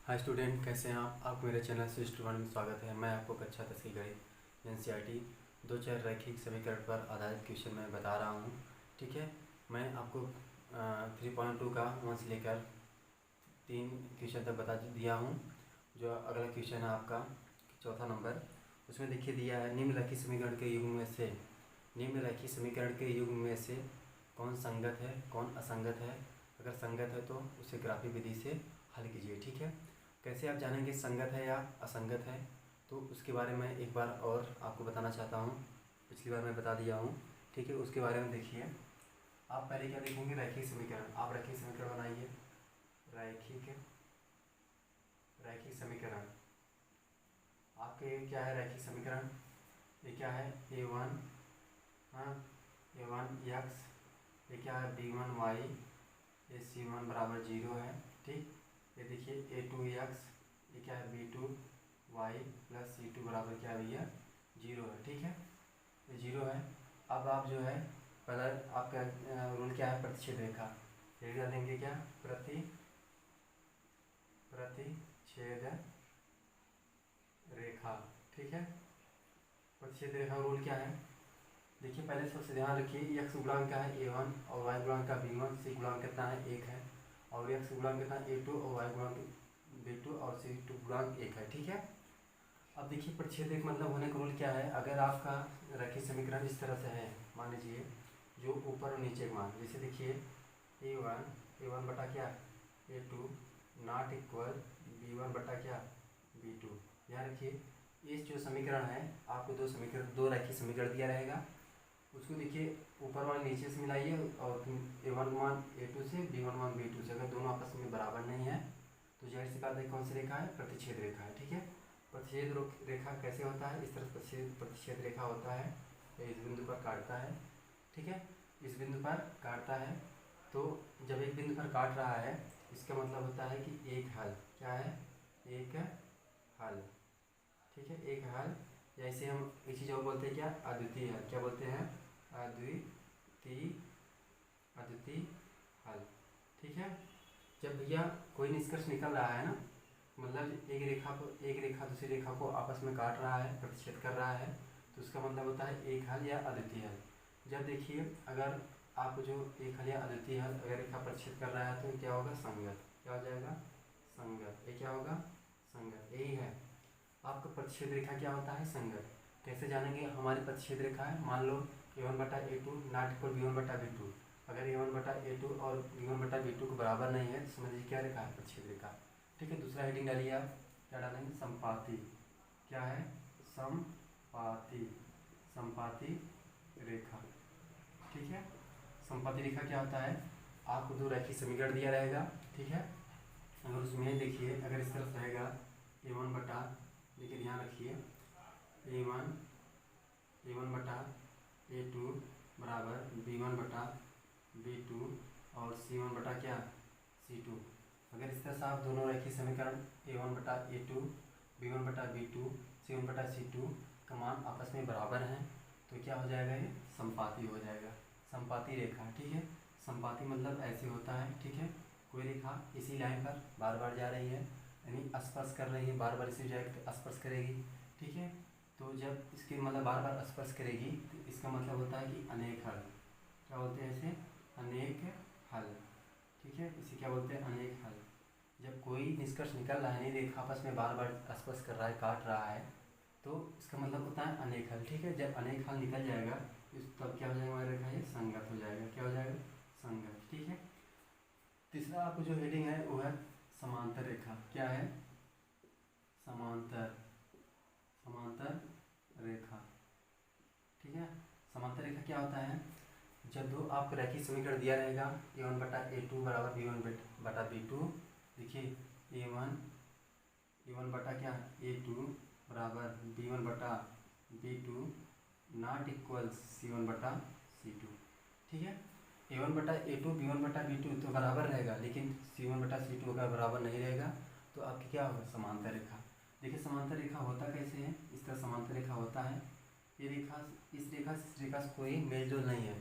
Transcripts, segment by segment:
Hi student, कैसे हैं आप मेरे चैनल से स्टूडेंट में स्वागत है। मैं आपको कक्षा 10 की गणित एनसीईआरटी दो चार रैखिक समीकरण पर आधारित क्वेश्चन में बता रहा हूं। ठीक है, मैं आपको 3.2 का 1 से लेकर 3 क्वेश्चन तक बता दिया हूं। जो अगला क्वेश्चन है आपका चौथा नंबर, उसमें देखिए दिया है निम्नलिखित समीकरण के युग्म में से कौन संगत है कौन असंगत है। अगर संगत है तो उसे ग्राफिक विधि से हल कीजिए। ठीक है, कैसे आप जानेंगे संगत है या असंगत है, तो उसके बारे में एक बार और आपको बताना चाहता हूँ। पिछली बार मैं बता दिया हूँ। ठीक है, उसके बारे में देखिए। आप पहले क्या देखेंगे, रैखिक समीकरण। आप रैखिक समीकरण बनाइए। रैखिक समीकरण आपके क्या है रैखिक समीकरण? ये क्या है, a1 a1 x, ये क्या है b1 y, ये c1 बराबर 0 है। ठीक, ये देखिए a2 x, ये क्या है b2 y प्लस c2 बराबर क्या है भैया 0 है। ठीक है, ये 0 है। अब आप जो है पहले आपका रूल क्या है, प्रतिच्छेद रेखा। ये डालेंगे क्या, प्रतिच्छेद रेखा। ठीक है, प्रतिच्छेद रेखा रूल क्या है, देखिए पहले सबसे ध्यान रखिए। x गुणांक क्या है a1 और y गुणांक का b1, c गुणांक कितना है 1 है, और x गुणांक कितना है a2 और y गुणांक b2 और c2 गुणांक 1 है। ठीक है, अब देखिए प्रतिच्छेद रेखा मतलब होने का रूल क्या है। अगर आपका रैखिक समीकरण इस तरह से है, मान लीजिए जो ऊपर और नीचे मान, जैसे देखिए a1 बटा क्या a2 नॉट इक्वल b1 बटा क्या b2। याद रखिए इस जो समीकरण है, आपको दो रैखिक समीकरण दिया रहेगा। उसको देखिए ऊपर वाले नीचे से मिलाइए और a1 मान a2 से, b1 मान b2 से। अगर दोनों आपस में बराबर नहीं है तो जाहिर सी बात है कौन सी रेखा है, प्रतिच्छेद रेखा है। ठीक है, प्रतिच्छेद रेखा कैसे होता है, इस तरह प्रतिच्छेद रेखा होता है, इस बिंदु पर काटता है। ठीक है, इस बिंदु पर काटता है। तो जब एक बिंदु पर काट रहा है, इसका मतलब होता है कि एक हल। क्या है, एक हल। ठीक है, एक हल, जैसे हम एक चीज़ और बोलते हैं क्या, अद्वितीय हल। क्या बोलते हैं, अद्वितीय हल। ठीक है, जब भैया कोई निष्कर्ष निकल रहा है ना, मतलब एक रेखा दूसरी रेखा को आपस में काट रहा है, प्रतिच्छेद कर रहा है, तो उसका मतलब होता है एक हल या अद्वितीय हल। जब देखिए अगर आप जो एक हल या अद्वितीय हल अगर रेखा प्रतिच्छेद कर रहा है तो क्या होगा, संगत। क्या हो जाएगा, संगत। ये क्या होगा, संगत। यही है आपका प्रतिच्छेद रेखा क्या होता है, संगत। कैसे जानेंगे, हमारी प्रतिच्छेद रेखा है, मान लो a1 बटा a2 नॉट इक्वल b1 बटा b2। अगर a1 बटा a2 और b1 बटा b2 को बराबर नहीं है तो समझिए क्या रेखा है, प्रतिच्छेद रेखा। ठीक है, दूसरा हेडिंग डालिए आप, क्या डालेंगे, संपाती। क्या है, संपाती रेखा। ठीक है, संपाती रेखा क्या होता है, आपको दो रैखिक समीकरण दिया रहेगा। ठीक है, अगर उसमें देखिए अगर इस तरफ रहेगा a1 बटा, देखिए ध्यान रखिए a1 बटा a2 बराबर b1 बटा b2 और c1 बटा क्या c2। अगर इस तरह से आप दोनों रैखिक समीकरण a1 बटा a2 b1 बटा b2 c1 बटा c2 का मान आपस में बराबर हैं तो क्या हो जाएगा, ये संपाती हो जाएगा, संपाती रेखा। ठीक है, संपाती मतलब ऐसे होता है। ठीक है, कोई रेखा इसी लाइन पर बार बार जा रही है, यानी स्पर्श कर रही है, बार बार इसी जगह स्पर्श करेगी। ठीक है, तो जब इसके मतलब बार बार स्पर्श करेगी तो इसका मतलब होता है कि अनेक हल। क्या बोलते हैं इसे, अनेक हल। ठीक है, इसे क्या बोलते हैं, अनेक हल। जब कोई निष्कर्ष निकल रहा है, नहीं रेखा आपस में बार बार स्पर्श कर रहा है, काट रहा है, तो इसका मतलब होता है अनेक हल। ठीक है, जब अनेक हल निकल जाएगा तब क्या हो जाएगा, हमारी रेखा ये संगत हो जाएगा। क्या हो जाएगा, संगत। ठीक है, तीसरा आपको जो हेडिंग है वो है समांतर रेखा। क्या है, समांतर रेखा। ठीक है, समांतर रेखा क्या होता है, जब दो आपको रैखिक समीकरण दिया रहेगा a1 बटा a2 बराबर b1 बटा b2। देखिए a1 बटा क्या a2 बराबर b1 बटा b2 नॉट इक्वल c1 बटा c2। ठीक है, a1 बटा a2 b1 बटा b2 तो बराबर रहेगा, लेकिन c1 बटा c2 का बराबर नहीं रहेगा, तो आपकी क्या होगा, समांतर रेखा। देखिए समांतर रेखा होता कैसे है, इस तरह समांतर रेखा होता है। ये रेखा इस रेखा से कोई मेल जोल नहीं है,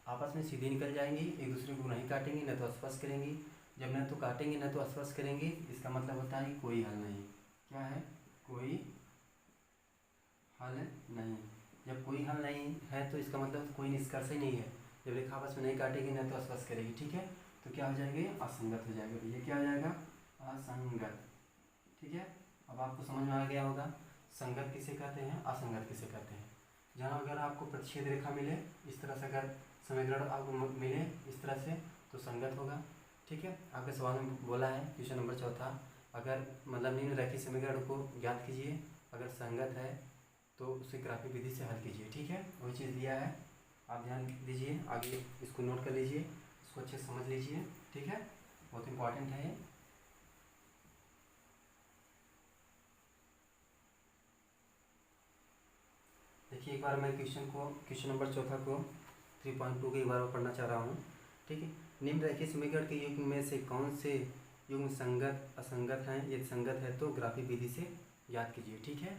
आपस में सीधी निकल जाएंगी, एक दूसरे को नहीं काटेंगी, न तो स्पर्श करेंगी। जब न तो काटेंगे न तो स्पर्श करेंगे, इसका मतलब होता है कोई हल नहीं। क्या है? कोई हल नहीं। जब कोई हल नहीं है तो इसका मतलब कोई निष्कर्ष ही नहीं है। जब रेखा आपस में नहीं काटेगी न तो स्पर्श करेगी, ठीक है, तो क्या हो जाएंगे? असंगत हो जाएगा। ये क्या हो जाएगा? असंगत। ठीक है, अब आपको समझ में आ गया होगा संगत किसे कहते हैं, असंगत किसे कहते हैं। जहाँ अगर आपको प्रतिच्छेद रेखा मिले इस तरह से, अगर समीकरण आपको मिले इस तरह से, तो संगत होगा। ठीक है, आपके सवाल में बोला है क्वेश्चन नंबर 4, अगर मतलब निम्न रैखिक समीकरण को ज्ञात कीजिए, अगर संगत है तो उसे ग्राफिक विधि से हल कीजिए। ठीक है, वही चीज़ दिया है, आप ध्यान दीजिए, आगे इसको नोट कर लीजिए, इसको अच्छे से समझ लीजिए। ठीक है, बहुत इंपॉर्टेंट है ये। देखिए एक बार मैं क्वेश्चन नंबर 4 को 3.2 के एक बार पढ़ना चाह रहा हूँ। ठीक है, निम्न रैखिक समीकरण के युग्म में से कौन से युग्म संगत असंगत हैं? यदि संगत है तो ग्राफिक विधि से याद कीजिए। ठीक है,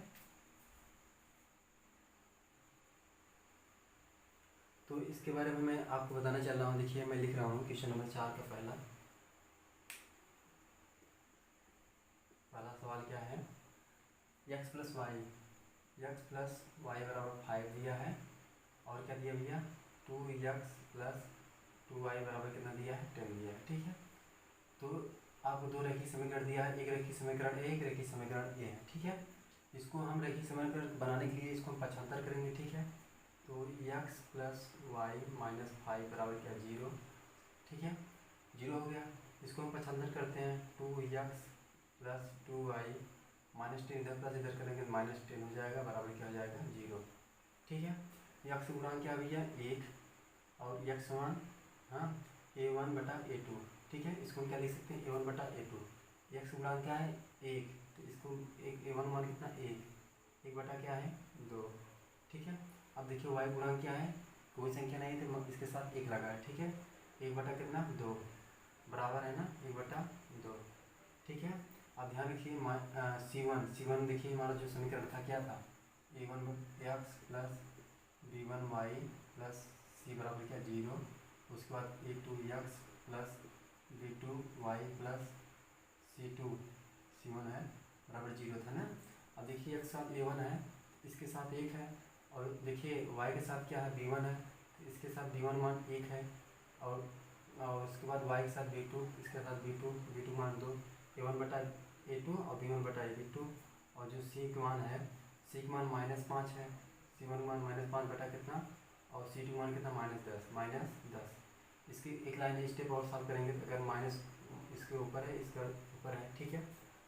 तो इसके बारे में मैं आपको बताना चल रहा हूँ। देखिए मैं लिख रहा हूँ क्वेश्चन नंबर 4 का पहला सवाल क्या है? x प्लस वाई बराबर 5 दिया है, और क्या दिया भैया? 2x प्लस 2y बराबर कितना दिया है? 10 दिया है। ठीक है, तो आपको दो रैखिक समीकरण दिया है, एक रैखिक समीकरण ए, एक रैखिक समीकरण ए है। ठीक है, इसको हम रैखिक समीकरण बनाने के लिए इसको हम पक्षांतर करेंगे। ठीक है, तो x प्लस वाई माइनस 5 बराबर क्या? 0। ठीक है, 0 हो गया। इसको हम पक्षांतर करते हैं, 2x प्लस 2y माइनस 10, इधर प्लस इधर करेंगे तो माइनस 10 हो जाएगा, बराबर क्या हो जाएगा? 0। ठीक है, यक्स गुणांक क्या भैया? 1, और यक्स वन, हाँ, a1 बटा a2। ठीक है, इसको हम क्या लिख सकते हैं? a1 बटा a2। यक्स गुणांक क्या है? 1, तो इसको एक a1 मान कितना? 1 बटा क्या है? 2। ठीक है, अब देखिए y गुणांक क्या है? कोई संख्या नहीं है तो इसके साथ 1 लगा है। ठीक है, 1 बटा कितना? 2, बराबर है ना 1 बटा 2। ठीक है, अब ध्यान रखिए C1 देखिए हमारा जो समीकरण था क्या था? a1 x plus b1y plus c बराबर क्या? 0। उसके बाद a2x plus b2y plus c1 है बराबर 0 था ना। अब देखिए एक साथ a1 है, इसके साथ 1 है, और देखिए y के साथ क्या है? b1 है, तो इसके साथ b1 मान 1 है, और उसके बाद y के साथ b2, इसके साथ b2 मान 2, a1 बटा a2 और b1 बटा b2, और जो c का मान है, c का मान -5 है, c1 मान -5 बटा कितना, और c2 मान कितना? -10। इसकी एक लाइन स्टेप और सॉल्व करेंगे, तो अगर माइनस इसके ऊपर है, इसके ऊपर है, ठीक है,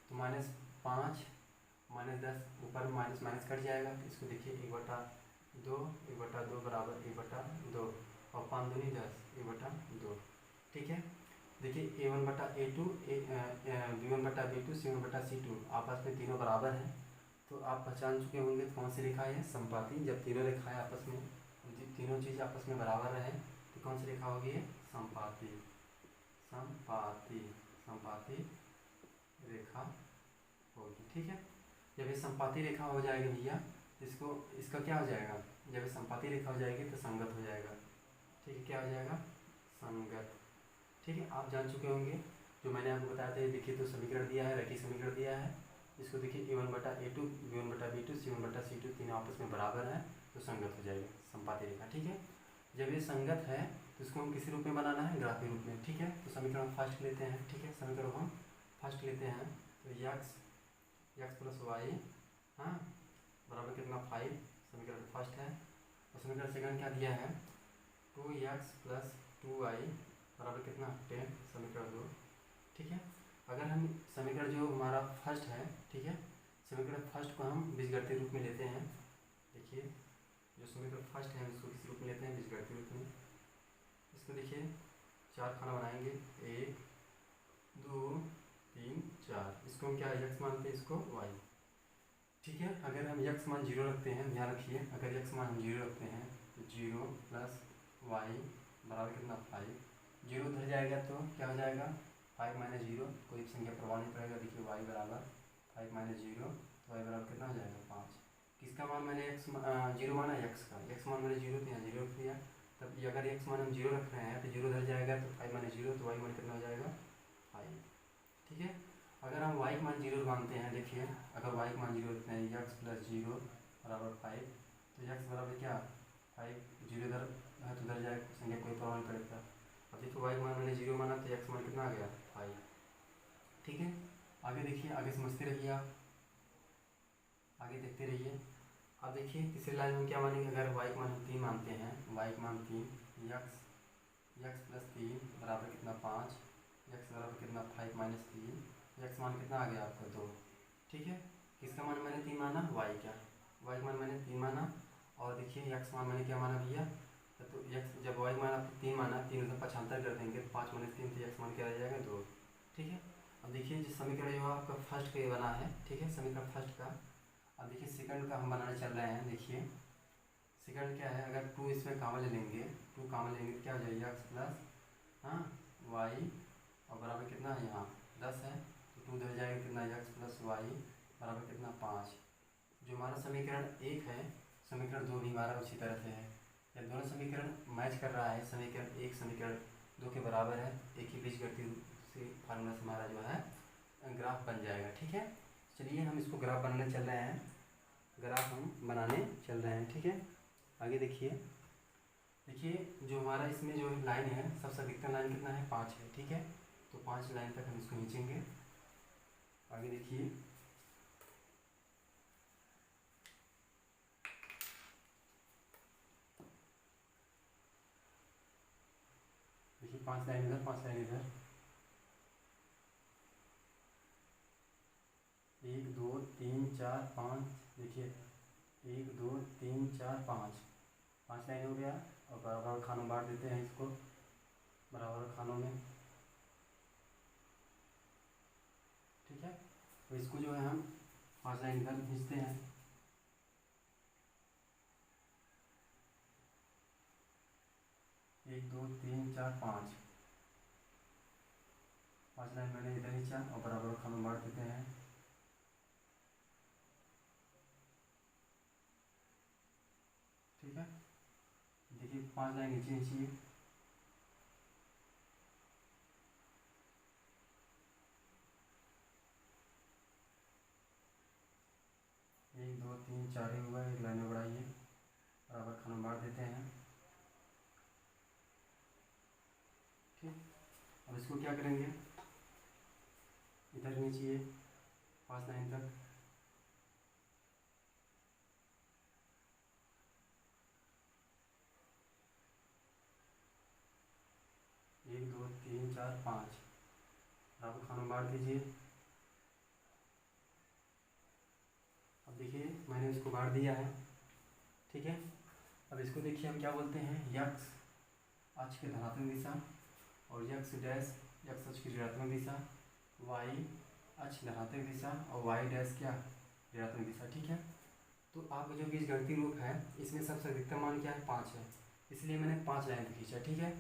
तो -5 -10 ऊपर माइनस माइनस कट जाएगा। तो इसको देखिए 1/2 बराबर 1/2, और 5 दूनी 10, 1/2। ठीक है, देखिए a1 बटा a2, b1 बटा b2, c1 बटा c2 आपस में तीनों बराबर हैं। तो आप पहचान चुके होंगे कौन सी रेखा है? समपाती। जब तीनों रेखाएं आपस में, तीनों चीज़ आपस में बराबर रहे तो कौन सी रेखा होगी? समपाती। समपाती रेखा होगी। ठीक है, जब ये समपाती रेखा हो जाएगी भैया, इसका क्या हो जाएगा? जब ये समपाती रेखा हो जाएगी तो संगत हो जाएगा। ठीक है, क्या हो जाएगा? संगत। ठीक है, आप जान चुके होंगे जो मैंने आपको बताया था। देखिए तो समीकरण दिया है, रैखिक समीकरण दिया है, इसको देखिए a1 बटा a2, b1 बटा b2, c1 बटा c2 तीनों आपस में बराबर हैं तो संगत हो जाएगा समपाती रेखा। ठीक है, जब ये संगत है तो इसको हम किसी रूप में बनाना है? ग्राफिक रूप में। ठीक है, तो समीकरण फर्स्ट लेते हैं। ठीक है, समीकरण हम फर्स्ट लेते हैं, तो x प्लस वाई, हाँ, बराबर कितना? 5, समीकरण फर्स्ट है। और समीकरण सेकंड क्या दिया है? 2x प्लस 2y बराबर कितना? 10, समीकरण 2। ठीक है, अगर हम समीकरण जो हमारा फर्स्ट है, ठीक है, समीकरण फर्स्ट को हम बीजगणितीय रूप में लेते हैं। देखिए जो समीकरण फर्स्ट है उसको किस रूप में लेते हैं? बीजगणितीय रूप में। इसको देखिए 4 खाना बनाएंगे, 1 2 3 4, इसको हम क्या x मानते हैं? इसको y। ठीक है, अगर हम x मान 0 रखते हैं, ध्यान रखिए, अगर x मान हम 0 रखते हैं तो 0 प्लस y बराबर कितना? 5। 0 उधर जाएगा तो क्या हो जाएगा? 5 माइनस 0, कोई संख्या प्रभाव नहीं पड़ेगा। देखिए y बराबर 5 माइनस 0, तो y बराबर कितना हो जाएगा? 5। किसका मान मैंने 0 माना? x का। x मान मैंने 0 तो यहाँ 0 रख दिया। तब अगर x मान हम 0 रख रहे हैं तो 0 उधर जाएगा तो 5 माइनस 0, तो y मान कितना हो जाएगा? 5। ठीक है, अगर हम y का मान 0 मानते हैं, देखिए अगर y का मान 0 रखते हैं, x प्लस 0 बराबर 5, तो x बराबर क्या 5, 0 इधर है तो उधर जाए संख्या कोई प्रभाव नहीं पड़ेगा। अब देखिए y का मान मैंने 0 माना तो x मान कितना आ गया 5। ठीक है, आगे देखिए, आगे समझते रहिए आप, आगे देखते रहिए। अब देखिए तीसरी लाइन में क्या मानेंगे, अगर y का मान 3 मानते हैं, y का मान 3, x प्लस 3 बराबर कितना 5, x बराबर कितना 5 माइनस 3, x मान कितना आ गया आपका 2। ठीक है, किसका मान मैंने 3 माना, y का मान मैंने 3 माना, और देखिए x मान मैंने क्या माना भैया, तो x जब y मान आपने 3 माना, 3 में 75 कर देंगे तो 5 माइनस 3 तो x मान क्या आ जाएगा 2। ठीक है, अब देखिए जो समीकरण जो आपका फर्स्ट का ये बना है, ठीक है, समीकरण फर्स्ट का। अब देखिए सेकंड का हम बनाने चल रहे हैं। देखिए सेकंड क्या है, अगर 2 इसमें कॉमन ले लेंगे, 2 कॉमन लेंगे तो क्या हो जाएगा x प्लस वाई, और बराबर कितना है यहाँ 10 है, तो 2 इधर जाएगा कितना x प्लस वाई बराबर कितना 5। जो हमारा समीकरण 1 है, समीकरण 2 भी हमारा उसी तरह से है। ये दोनों समीकरण मैच कर रहा है, समीकरण 1 समीकरण 2 के बराबर है, एक ही बीजगणितीय से फार्मूला से हमारा जो है ग्राफ बन जाएगा। ठीक है, चलिए हम इसको ग्राफ बनाने चल रहे हैं, ग्राफ हम बनाने चल रहे हैं। ठीक है, आगे देखिए, जो हमारा इसमें जो लाइन है, सबसे अधिकतम लाइन कितना है 5 है। ठीक है, तो 5 लाइन तक हम इसको खींचेंगे। आगे देखिए, देखिए 5 लाइन इधर, 5 लाइन इधर, 1 2 3 4 5, देखिए 1 2 3 4 5, 5 लाइन हो गया, और बराबर खानों में बांट देते हैं इसको, बराबर खानों में। ठीक है, तो इसको जो है हम 5 लाइन इधर खींचते हैं। एक दो तीन चार पाँच, 5 लाइन मैंने इधर खींचा और बराबर खानों में बांट देते हैं। ठीक है, देखिए 5 लाइन नीचे खींचिए, एक दो तीन चार ही हुआ, एक लाइन में बढ़ाइए, बराबर खानों में बांट देते हैं। ठीक, अब इसको क्या करेंगे, इधर खींचिए 5 लाइन तक, एक दो तीन चार पाँच, बराबर खानों में बांट दीजिए। अब देखिए मैंने इसको बांट दिया है। ठीक है, अब इसको देखिए हम क्या बोलते हैं, यक्स अक्ष की धनात्मक दिशा, और यक्स डैश यक्स अक्ष की ऋणात्मक दिशा, वाई अक्ष धनात्मक दिशा, और वाई डैश क्या ऋणात्मक दिशा। ठीक है, तो आपका जो बीजगणितीय रूप है इसमें सबसे अधिकतम मान क्या है 5 है, इसलिए मैंने 5 लाइन तक खींचा। ठीक है,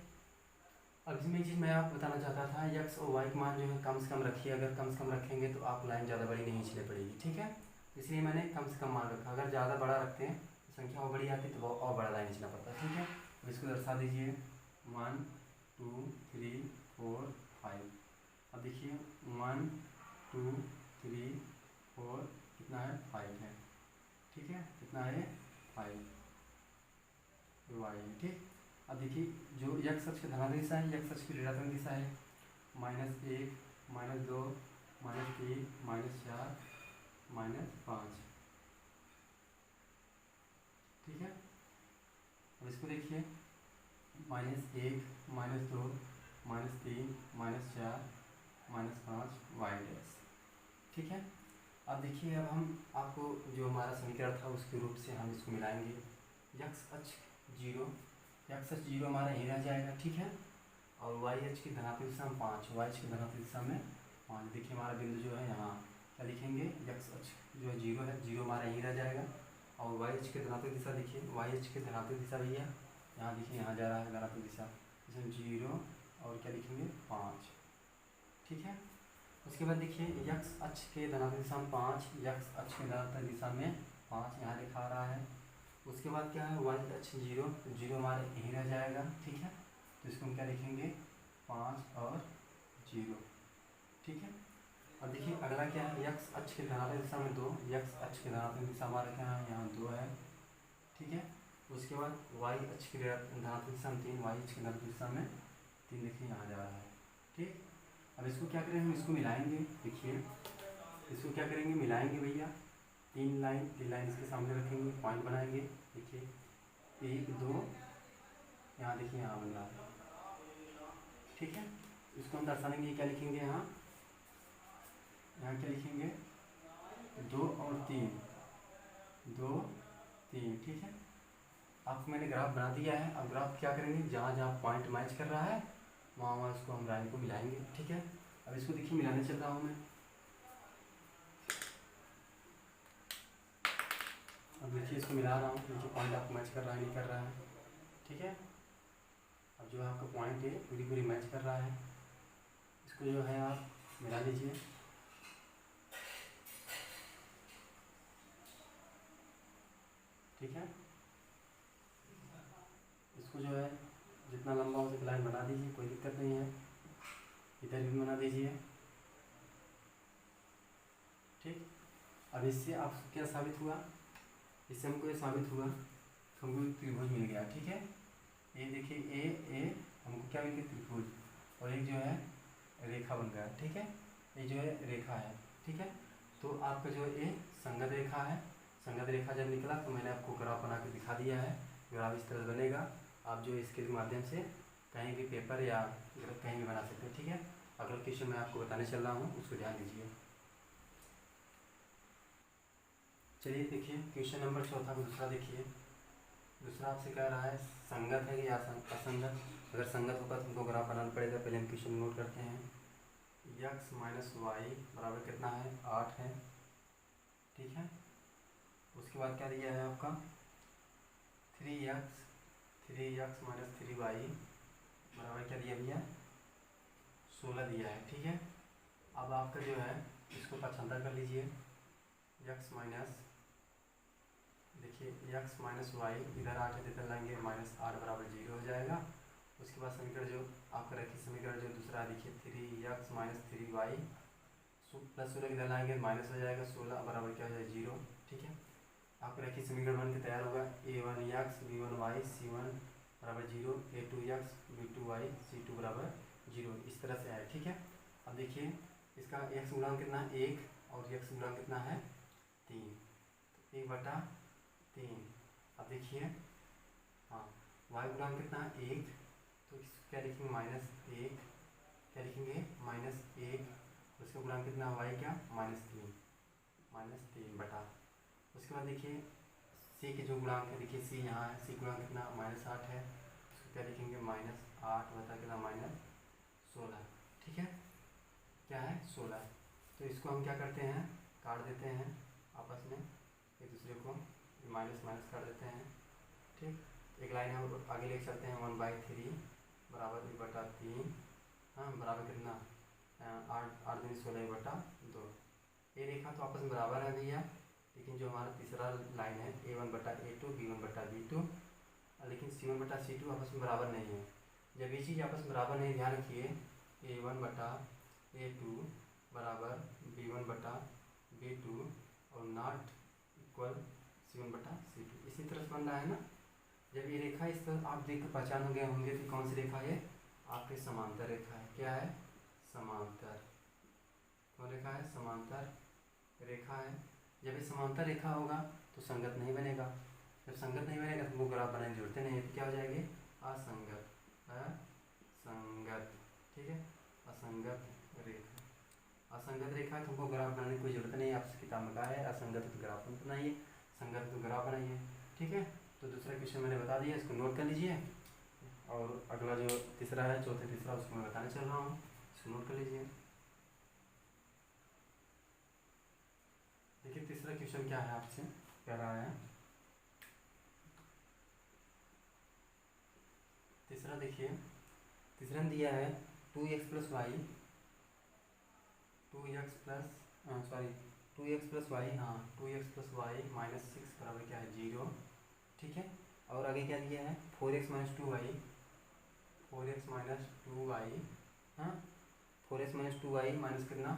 अब इसमें एक चीज़ मैं आपको बताना चाहता था, यक्स और वाई का मान जो है कम से कम रखिए, अगर कम से कम रखेंगे तो आप लाइन ज़्यादा बड़ी नहीं खींचनी पड़ेगी। ठीक है, इसलिए मैंने कम से कम मान रखा, अगर ज़्यादा बड़ा रखते हैं तो संख्या और बड़ी आती तो वो और बड़ा लाइन खींचना पड़ता। ठीक है, तो इसको दर्शा दीजिए 1 2 3 4 5। अब देखिए 1 2 3 4 कितना है 5 है। ठीक है, कितना है 5 वाई है। ठीक, अब देखिए जो यक्स अक्ष की धनात्मक दिशा है, यक्स अक्ष की ऋणात्मक दिशा है, -1 -2 -3 -4 -5। ठीक है, अब इसको देखिए -1 -2 -3 -4 -5 वाई डैश। ठीक है, अब देखिए, अब हम आपको जो हमारा समीकरण था उसके रूप से हम इसको मिलाएंगे। यक्स अक्ष 0, यक्स अक्ष 0 हमारा यहीं रह जाएगा। ठीक है, और वाई अक्ष की धनात्मक दिशा में 5, वाई अक्ष की धनात्मक दिशा में 5। देखिए हमारा बिंदु जो है यहाँ क्या लिखेंगे, यक्स अक्ष जो है 0 है, 0 हमारा यहीं रह जाएगा, और वाई अक्ष की धनात्मक दिशा देखिए, वाई अक्ष की धनात्मक दिशा भैया यहाँ देखिए, यहाँ जा रहा है धनात्मक दिशा, इसमें 0 और क्या लिखेंगे 5। ठीक है, उसके बाद देखिए यक्स अक्ष के धनात्मक दिशा में 5, यक्स अक्ष के धनात्मक दिशा में 5 यहाँ लिखा रहा है। उसके बाद क्या है, वाई अक्ष 0, तो 0 हमारे यहीं रह जाएगा। ठीक है, तो इसको हम क्या लिखेंगे 5 और 0। ठीक है। अब देखिए अगला क्या है, यक्स अक्ष के धनात्मक दिशा में 2, यक्स अक्ष के धनात्मक दिशा हमारा क्या है, यहाँ 2 है, ठीक है। उसके बाद वाई अक्ष के धनात्मक दिशा में 3, वाई अक्ष के धनात्मक दिशा में 3 देखिए यहाँ जा रहा है, ठीक। अब इसको क्या करेंगे, हम इसको मिलाएंगे, देखिए इसको क्या करेंगे, मिलाएंगे भैया, 3 लाइन इसके सामने रखेंगे, पॉइंट बनाएंगे, देखिए 1 2, यहाँ देखिए यहाँ बन रहा है, ठीक है। इसको हम दर्शाएंगे, क्या लिखेंगे यहाँ क्या लिखेंगे, 2 और 3, 2 3, ठीक है। आपको मैंने ग्राफ बना दिया है। अब ग्राफ क्या करेंगे, जहाँ जहाँ पॉइंट मैच कर रहा है वहाँ वहाँ इसको हम लाइन को मिलाएंगे, ठीक है। अब इसको देखिए मिलाने चल रहा हूँ मैं, अब देखिए इसको मिला रहा हूँ, देखिए पॉइंट आपको मैच कर रहा है नहीं कर रहा है, ठीक है। अब जो है आपका पॉइंट है पूरी मैच कर रहा है, इसको जो है आप मिला लीजिए, ठीक है। इसको जो है जितना लंबा हो सके लाइन बना दीजिए, कोई दिक्कत नहीं है, इधर भी बना दीजिए, ठीक। अब इससे आपको क्या साबित हुआ, इससे हमको ये साबित हुआ, हमको एक त्रिभुज मिल गया, ठीक है। ये देखिए ए हमको क्या मिल गया, त्रिभुज, और एक जो है रेखा बन गया, ठीक है। ये जो है रेखा है, ठीक है। तो आपका जो ये संगत रेखा है, संगत रेखा जब निकला तो मैंने आपको ग्राफ बना के दिखा दिया है, ग्राफ इस तरह बनेगा। आप जो इसके माध्यम से कहीं भी पेपर या कहीं भी बना सकते हैं, ठीक है। अगला क्वेश्चन मैं आपको बताने चल रहा हूँ, उसको ध्यान दीजिए। चलिए देखिए क्वेश्चन नंबर 4 को दूसरा देखिए, दूसरा आपसे कह रहा है संगत है या असंगत। अगर संगत होगा तो हमको ग्राफ बनाना पड़ेगा, पहले हम क्वेश्चन नोट करते हैं। यक्स माइनस वाई बराबर कितना है, 8 है, ठीक है। उसके बाद क्या दिया है आपका 3x माइनस 3y बराबर क्या दिया भैया, 16 दिया है, ठीक है। अब आपका जो है इसको पक्षांतर कर लीजिए, यक्स माइनस, देखिए यक्स माइनस वाई, इधर 8 है इधर लाएंगे -8 बराबर 0 हो जाएगा। उसके बाद समीकरण जो आपका रखिए, समीकरण जो दूसरा देखिए 3x माइनस 3y प्लस 16 इधर लाएंगे माइनस हो जाएगा, 16 बराबर क्या हो जाएगा 0, ठीक है। आपको रखिए समीकरण बन के तैयार होगा, a1x b1y c1 बराबर 0, a2x b2y c2 बराबर 0, इस तरह से है, ठीक है। अब देखिए इसका x गुणांक कितना है 1 और x गुणांक कितना है 3, तो 1/3। अब देखिए हाँ y गुणांक कितना है 1, तो क्या लिखेंगे -1, क्या लिखेंगे -1, उसका गुणांक कितना y क्या -3 बटा। उसके बाद देखिए c के जो गुणांक है, देखिए c यहाँ है, c गुणांक कितना -8 है, उसको क्या लिखेंगे -8 बता कितना -16, ठीक है। क्या है 16, तो इसको हम क्या करते हैं काट देते हैं आपस में एक दूसरे को, माइनस काट देते हैं, ठीक। एक लाइन है और आगे लेके चलते हैं, 1/3 बराबर 1/3, हाँ बराबर कितना 8 दूनी 16 1/2। ये रेखा तो आपस में बराबर है भैया, लेकिन जो हमारा तीसरा लाइन है a1/a2 b1/b2, लेकिन c1/c2 आपस में बराबर नहीं है। जब ये चीज़ आपस में बराबर नहीं, ध्यान रखिए a1/a2 बराबर b1/b2 और नॉट इक्वल c1/c2, इसी तरह से बन रहा है ना। जब ये रेखा इस तरह आप देख कर पहचान हो गए होंगे कि कौन सी रेखा है, आपकी समांतर रेखा है। क्या है, समांतर, कौन रेखा है, समांतर रेखा है। जब ये समांतर रेखा होगा तो संगत नहीं बनेगा, जब संगत नहीं बनेगा तो वो ग्राफ बनाने की जरूरत नहीं है, तो क्या हो जाएगी असंगत, असंगत, ठीक है। असंगत रेखा, असंगत रेखा है तो हमको ग्राफ बनाने की कोई जरूरत नहीं है, आपसे किताब में कहा है असंगत है तो ग्राफ मत बनाइए, संगत है तो ग्राफ बनाइए, ठीक है। तो दूसरा क्वेश्चन मैंने बता दिया, इसको नोट कर लीजिए। और अगला जो तीसरा है, चौथा तीसरा, उसको मैं बताने चल रहा हूँ, इसको नोट कर लीजिए। देखिए तीसरा क्वेश्चन क्या है, आपसे कह रहा है, तीसरा देखिए, तीसरा में दिया है 2x plus Y, 2x plus Y, हाँ 2x प्लस वाई -6 बराबर क्या है 0, ठीक है। और आगे क्या दिया है 4x minus 2y, 4x minus 2y, हाँ 4x माइनस 2y माइनस कितना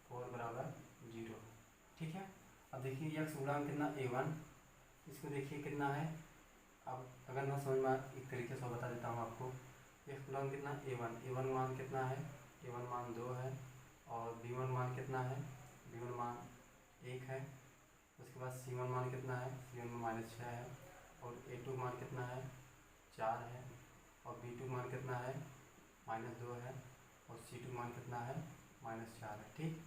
4 बराबर 0। ठीक है। अब देखिए यक्स गुणांक कितना a1, इसको देखिए कितना है। अब अगर ना समझ में एक तरीके से बता देता हूँ आपको। यक्स गुणांक कितना a1 मान कितना है, a1 मान 2 है, और b1 मान कितना है, b1 मान 1 है। उसके बाद c1 मान कितना है, c1 मान -6 है, और a2 मान कितना है 4 है, और b2 मान कितना है -2 है, और c2 मान कितना है -4 है। ठीक।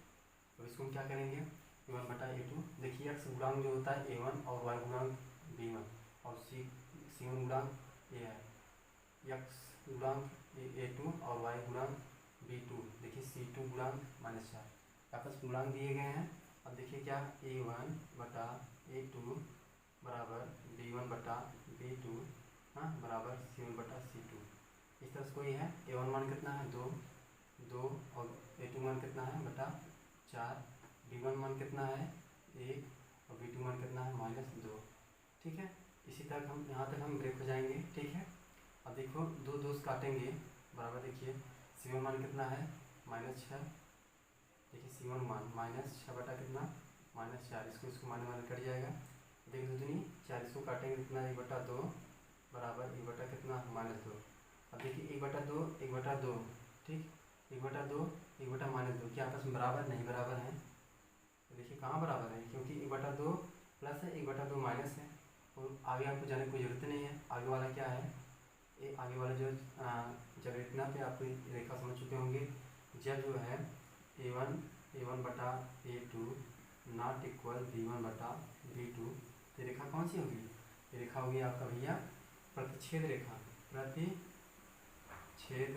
तो इसको हम क्या करेंगे, a1 बटा a2। देखिए एक्स गुणांक जो होता है a1 और y गुणांक b1 और c1 गुणांक a है, एक्स गुणांक a2 और y गुणांक b2। देखिए c2 गुणांक -4 आपस गुणांक दिए गए हैं। अब देखिए क्या a1 बटा a2 बराबर b1 बटा b2 हाँ बराबर c1 बटा c2। इस तरह से कोई है। a1 मान कितना है 2 और a2 मान कितना है बटा 4, b1 मान कितना है 1 और b2 मान कितना है -2। ठीक है। इसी तरह हम यहाँ तक हम ब्रेक हो जाएंगे। ठीक है। अब देखो दो दोस्त काटेंगे बराबर। देखिए c1 मान कितना है -6। देखिए c1 मान -6 बटा कितना -4, इसको माने कट जाएगा। देखिए दो दूनी 4, इसको काटेंगे कितना 1/2 बराबर 1 कितना -2। अब देखिए 1/2 1/2 ठीक, 1/2 1 -2 क्या आपस में बराबर नहीं बराबर हैं। तो देखिए कहाँ बराबर है, क्योंकि 1/2 प्लस है 1/2 माइनस है। और आगे आपको जाने की कोई ज़रूरत नहीं है। आगे वाला क्या है, ये आगे वाला जो जब इतना पे आप रेखा समझ चुके होंगे। जब जो है a1 बटा a2 नॉट इक्वल b1 बटा b2, तो रेखा कौन सी होगी, ये रेखा होगी आपका भैया प्रतिच्छेद रेखा। प्रतिच्छेद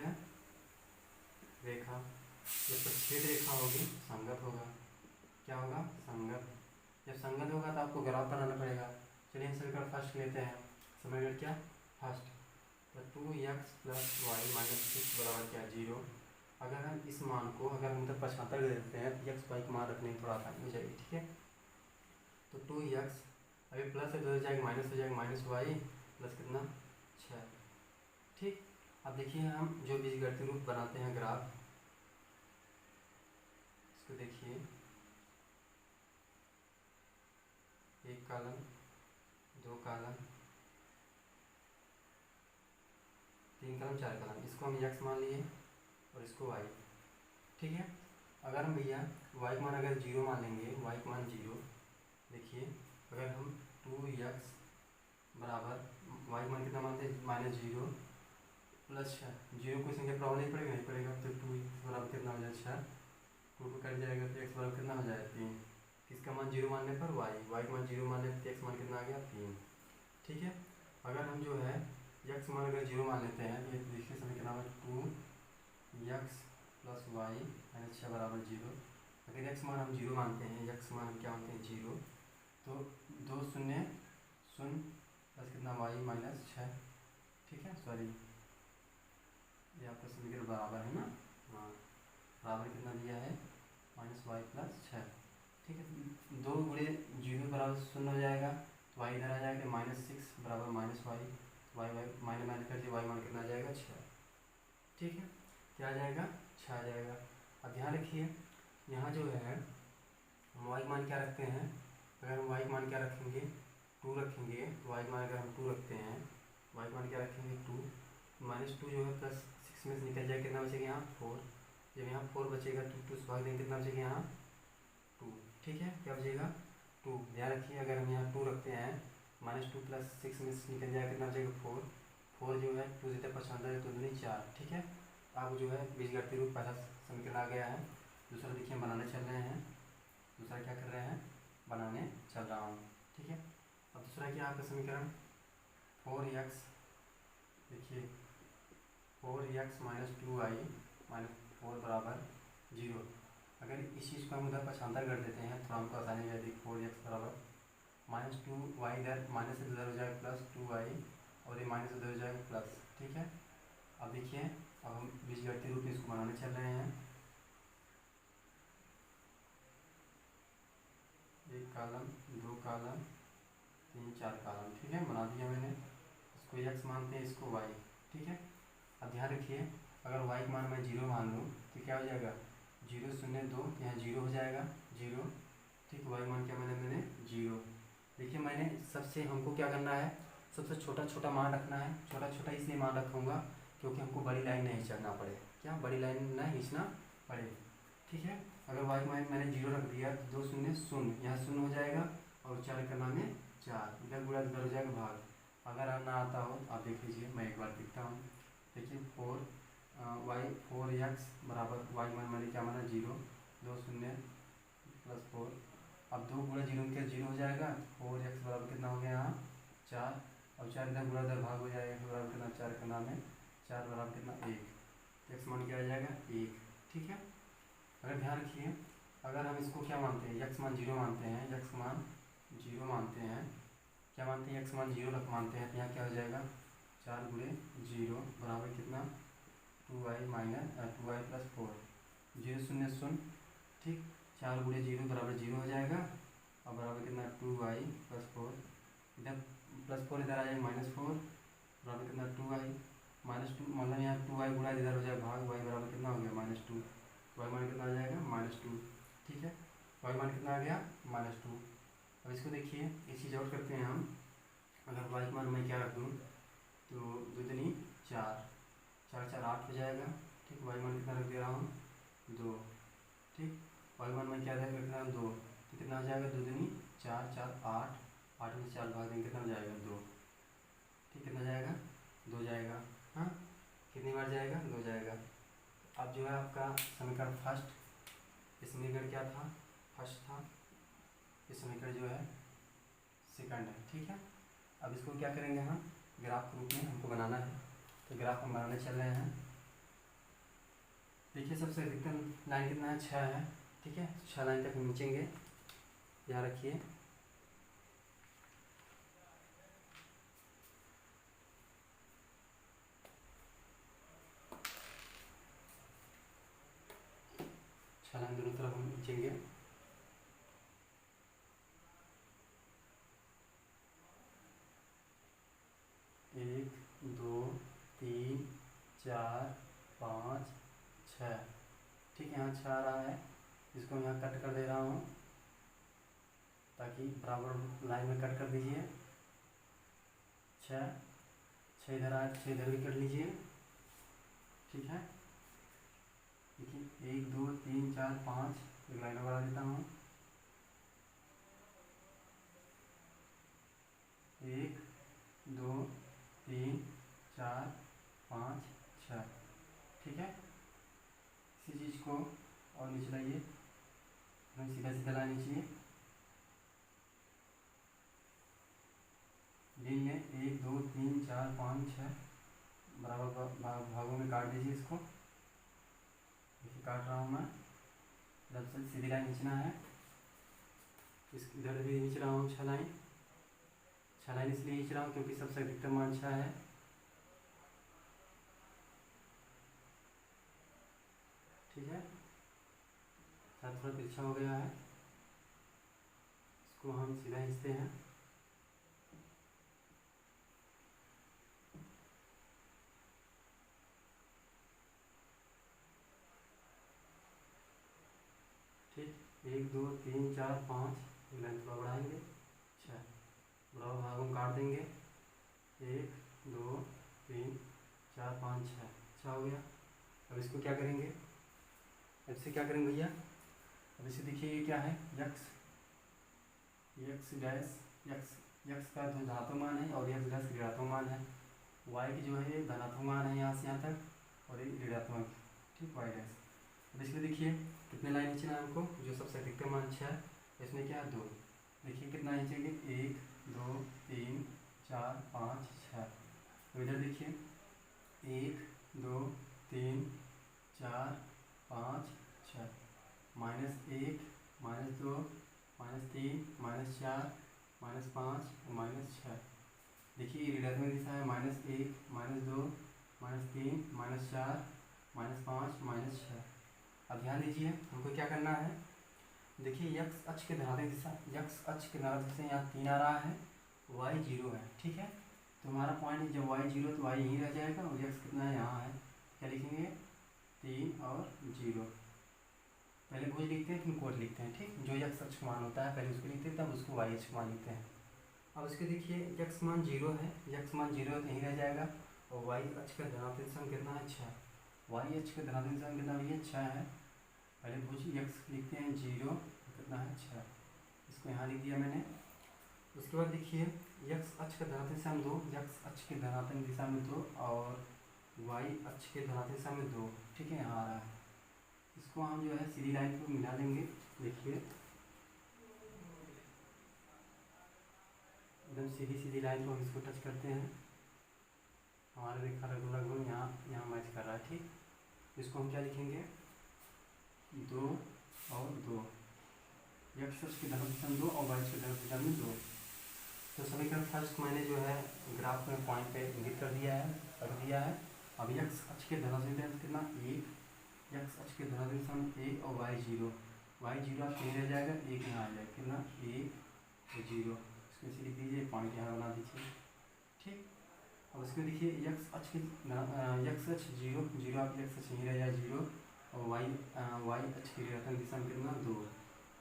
रेखा, जब प्रतिच्छेद रेखा होगी संगत होगा। क्या होगा, संगत। जब संगत होगा तो आपको ग्राफ बनाना पड़ेगा। चलिए हम समीकरण फर्स्ट लेते हैं। समीकरण क्या फर्स्ट, तो 2x प्लस वाई माइनस 6 बराबर क्या 0। अगर हम इस मान को अगर हम मतलब 75 दे देते हैं तो एक्स वाई का मान रखने में थोड़ा आसानी हो जाएगी। ठीक है। तो 2x अभी प्लस है तो हो जाएगा माइनस, हो जाएगा माइनस वाई प्लस कितना 6। ठीक। अब देखिए हम जो बीजगणितीय रूप बनाते हैं ग्राफ, इसको देखिए एक कॉलम, दो कॉलम, तीन कॉलम, चार कॉलम। इसको हम x मान लिए और इसको y। ठीक है। अगर हम भैया y का मान अगर 0 मान लेंगे, y का मान 0। देखिए अगर हम 2x बराबर y का मान कितना मानते हैं -0 प्लस 6, 0 को संख्या प्रभाव नहीं पड़ेगा, नहीं पड़ेगा। तो 2 बराबर कितना हो जाएगा 6, 2 को कट जाएगा तो x बराबर कितना हो जाएगा 3। किसका मान 0 मानने पर y का मान 0 मानने पर x मान कितना आ गया 3। ठीक है। अगर हम जो है x मान अगर 0 मान लेते हैं तो ये देखिए समीकरण में 2x प्लस वाई माइनस 6 बराबर 0। अगर x मान हम 0 मानते हैं, x मान हम क्या मानते हैं 0, तो 2 शून्य शून्य प्लस कितना y माइनस 6। ठीक है, सॉरी ये आपका समीकरण बराबर है ना, हाँ बराबर कितना दिया है -y प्लस 6। ठीक है। 2 गुणे 0 बराबर 0 हो जाएगा, तो y इधर आ जाएगा -6 बराबर -y, y माइनस माइनस करके y मान कितना आ जाएगा 6। ठीक है, क्या आ जाएगा 6 आ जाएगा। अब ध्यान रखिए यहाँ जो है हम y मान क्या रखते हैं, अगर हम y मान क्या रखेंगे 2 रखेंगे, तो y मान अगर हम 2 रखते हैं, y मान क्या रखेंगे 2, -2 जो है +6 में से निकल जाएगा, कितना बचेगा यहाँ 4। जब यहाँ 4 बचेगा तो 2 से भाग देंगे, कितना बचेगा यहाँ 2। ठीक है, क्या बचेगा 2। ध्यान रखिए अगर हम यहाँ 2 रखते हैं, -2 + 6 में से निकल जाएगा, कितना बचेगा 4। 4 जो है 2 से 75 तो 2 4। ठीक है। अब जो है बीजगणितीय रूप पहला समीकरण आ गया है। दूसरा देखिए हम बनाने चल रहे हैं। दूसरा क्या कर रहे हैं, बनाने चल रहा हूँ। ठीक है। अब दूसरा क्या आपका समीकरण 4x, देखिए 4x माइनस 2y माइनस 4 बराबर 0। अगर इस चीज़ को हम उधर पक्षांतर कर देते हैं थोड़ा हमको आसानी हो जाएगी। 4x बराबर -2y इधर माइनस इधर हो जाएगा प्लस 2y, और ये माइनस इधर हो जाएगा प्लस। ठीक है। अब देखिए अब हम बीजगणितीय रूप में इसको बनाने चल रहे हैं। एक कॉलम, दो कॉलम, तीन चार कॉलम। ठीक है, बना दिया मैंने। इसको x मानते हैं, इसको y। ठीक है। अब ध्यान रखिए अगर y का मान मैं 0 मान लूँ तो क्या हो जाएगा, 0 0 2, यहाँ 0 हो जाएगा 0। ठीक, y मान क्या मैंने 0। देखिए मैंने सबसे हमको क्या करना है, सबसे छोटा छोटा मान रखना है। छोटा छोटा इसलिए मान रखूँगा क्योंकि हमको बड़ी लाइन नहीं चढ़ना पड़े, क्या बड़ी लाइन ना खींचना पड़े। ठीक है, अगर y मान मैंने 0 रख दिया, 2 0 0, यहाँ 0 हो जाएगा और 4 करना में 4, इधर गुणा इधर हो जाएगा भाग। अगर ना आता हो तो आप देख लीजिए, मैं एक बार दिखता हूँ। देखिए 4x बराबर y मान मैंने क्या माना 0, 2 0 प्लस 4, अब 2 गुणा 0 के 0 हो जाएगा। 4x बराबर कितना हो गया यहाँ 4, और 4 इधर गुणा इधर भाग हो जाएगा, बराबर कितना 4 का नाम है 4 बराबर कितना 1, तो x मान क्या आ जाएगा 1। ठीक है, अगर ध्यान रखिए, अगर हम इसको क्या मानते हैं, x मान 0 मानते हैं, x मान 0 मानते हैं, क्या मानते हैं x मान 0 रख मानते हैं, तो यहाँ क्या हो जाएगा 4 गुणे 0 बराबर कितना 2y प्लस 4, 0 0 0। ठीक, 4 गुणे 0 बराबर 0 हो जाएगा और बराबर कितना 2y प्लस 4, इधर प्लस 4 इधर आ जाएगा -4 बराबर कितना 2y -2, मतलब यहाँ 2y गुणा इधर हो जाएगा भाग, y बराबर कितना हो गया -2, y मान कितना आ जाएगा -2। ठीक है, y मान कितना आ गया -2। अब इसको देखिए, एक चीज़ और करते हैं हम, अगर y मान मैं क्या रख दूँ तो 2 दूनी 4, 4 4 8 हो जाएगा। ठीक, y मान कितना रख दे रहा हूँ 2। ठीक, y मान मैं क्या रख रहा हूँ 2, तो कितना हो जाएगा 2 दूनी 4 4 8, 8 में 4 भाग देंगे कितना हो जाएगा 2। ठीक, कितना जाएगा 2 जाएगा। हाँ, कितनी बार जाएगा 2 जाएगा। अब जो है आपका समीकरण फर्स्ट, इस समीकरण क्या था फर्स्ट था, इस समीकरण जो है सेकंड है। ठीक है, अब इसको क्या करेंगे हम, ग्राफ के रूप में हमको बनाना है, तो ग्राफ हम बनाने चल रहे हैं। देखिए सबसे अधिकतम लाइन कितना है 6 है। ठीक है, 6 लाइन तक हम खींचेंगे, यहाँ रखिए। लाइन दोनों तरफ हम खींचेंगे। एक 2 3 4 5 6। ठीक है, यहाँ 6 आ रहा है, इसको मैं यहाँ कट कर दे रहा हूँ ताकि बराबर लाइन में कट कर दीजिए। 6 इधर आए, 6 इधर भी कर लीजिए। ठीक है, देखिए 1 2 3 4 5, एक लाइन बढ़ा देता हूँ, 1 2 3 4 5 6। ठीक है, इसी चीज़ को और नीचे लाइए, सीधा सीधा लाइन नीचे लीजिए, 1 2 3 4 5 6 बराबर भागों में काट दीजिए इसको। देखिए काट रहा हूँ मैं, इधर से सीधी लाइन खींचना है, इस इधर भी खींच रहा हूँ 6 लाइन। 6 लाइन इसलिए खींच रहा हूँ क्योंकि सबसे अधिकतम मान 6 है। ठीक है, थोड़ा तिरछा हो गया है, इसको हम सीधा खींचते हैं। ठीक, 1 2 3 4 5, लाइन थोड़ा बढ़ाएंगे, 6 बराबर भागों में काट देंगे, 1 2 3 4 5 6, 6 हो गया। अब इसको क्या करेंगे, अब इससे क्या करेंगे भैया, अब इसे देखिए ये क्या है x, x dash x, x का जो धनात्मक मान है और यक्स डैश ऋणात्मक मान है। वाई की जो है ये धनात्मक मान है यहाँ से यहाँ तक और ये ऋणात्मक। ठीक, वाई डैश। अब इसमें देखिए कितने लाइन खींचना है हमको, जो सबसे अधिकतम मान 6, इसमें क्या है 2। देखिए कितना खींचेंगे 1 2 3 4 5 6। तो इधर देखिए 1 2 3 4 5 6, -1 -2 -3 -4 -5 -6। देखिए ये ऋणात्मक दिशा है, -1 -2 -3 -4 -5 -6। अब ध्यान दीजिए हमको क्या करना है, देखिए यक्स अक्ष के धनात्मक दिशा, यक्स अक्ष के धनात्मक दिशा यहाँ 3 आ रहा है, y 0 है। ठीक है, तो हमारा पॉइंट जब y 0 तो y यहीं रह जाएगा और यक्स कितना है यहाँ है, क्या लिखेंगे 3 और 0। पहले भुज लिखते हैं फिर कोट लिखते हैं, ठीक। जो यक्स अक्ष मान होता है पहले उसको लिखते हैं, तब उसको वाई अक्ष मान लिखते हैं। अब इसके देखिए यक्स मान 0 है, यक्स मान 0 है तो यहीं रह जाएगा। और वाई अक्ष का धनात्मक दिशा कितना है 6, वाई अक्ष का धनात्मक दिशा कितना भैया 6 है। पहले भुज यक्स लिखते हैं 0, कितना है 6, इसको यहाँ लिख दिया मैंने। उसके बाद देखिए यक्स अक्ष का धनात्मक दिशा में 2, यक्स अक्ष के धनात्मक दिशा में 2 और वाई अक्ष के धनात्मक दिशा में 2, ठीक है, यहाँ आ रहा है। इसको हम जो है सीधी लाइन को मिला देंगे। देखिए एकदम सीधी सीधी लाइन को हम इसको टच करते हैं, हमारा रेखा लगभग यहाँ मैच कर रहा है, ठीक। इसको हम क्या लिखेंगे 2 और 2, यक्स अक्ष के धनात्मक दिशा में 2 और वाई अक्ष के धनात्मक दिशा में 2। तो समीकरण फर्स्ट मैंने जो है ग्राफ में पॉइंट पे इंगित कर दिया है, रख दिया है। अब यक्स अक्ष के धनात्मक दिशा कितना 1, यक्स अक्ष के धनात्मक दिशा में 1 और वाई 0, वाई 0 आप कहीं रह जाएगा, 1 यहाँ आ जाएगा, कितना 1 और 0, इसमें से लिख दीजिए, पॉइंट यहाँ बना दीजिए, ठीक। अब इसमें देखिए यक्स अक्ष 0 0, आप यक्स अक्ष यहीं रह जाए 0 और वाई अक्ष की ऋणात्मक दिशा में कितना 2,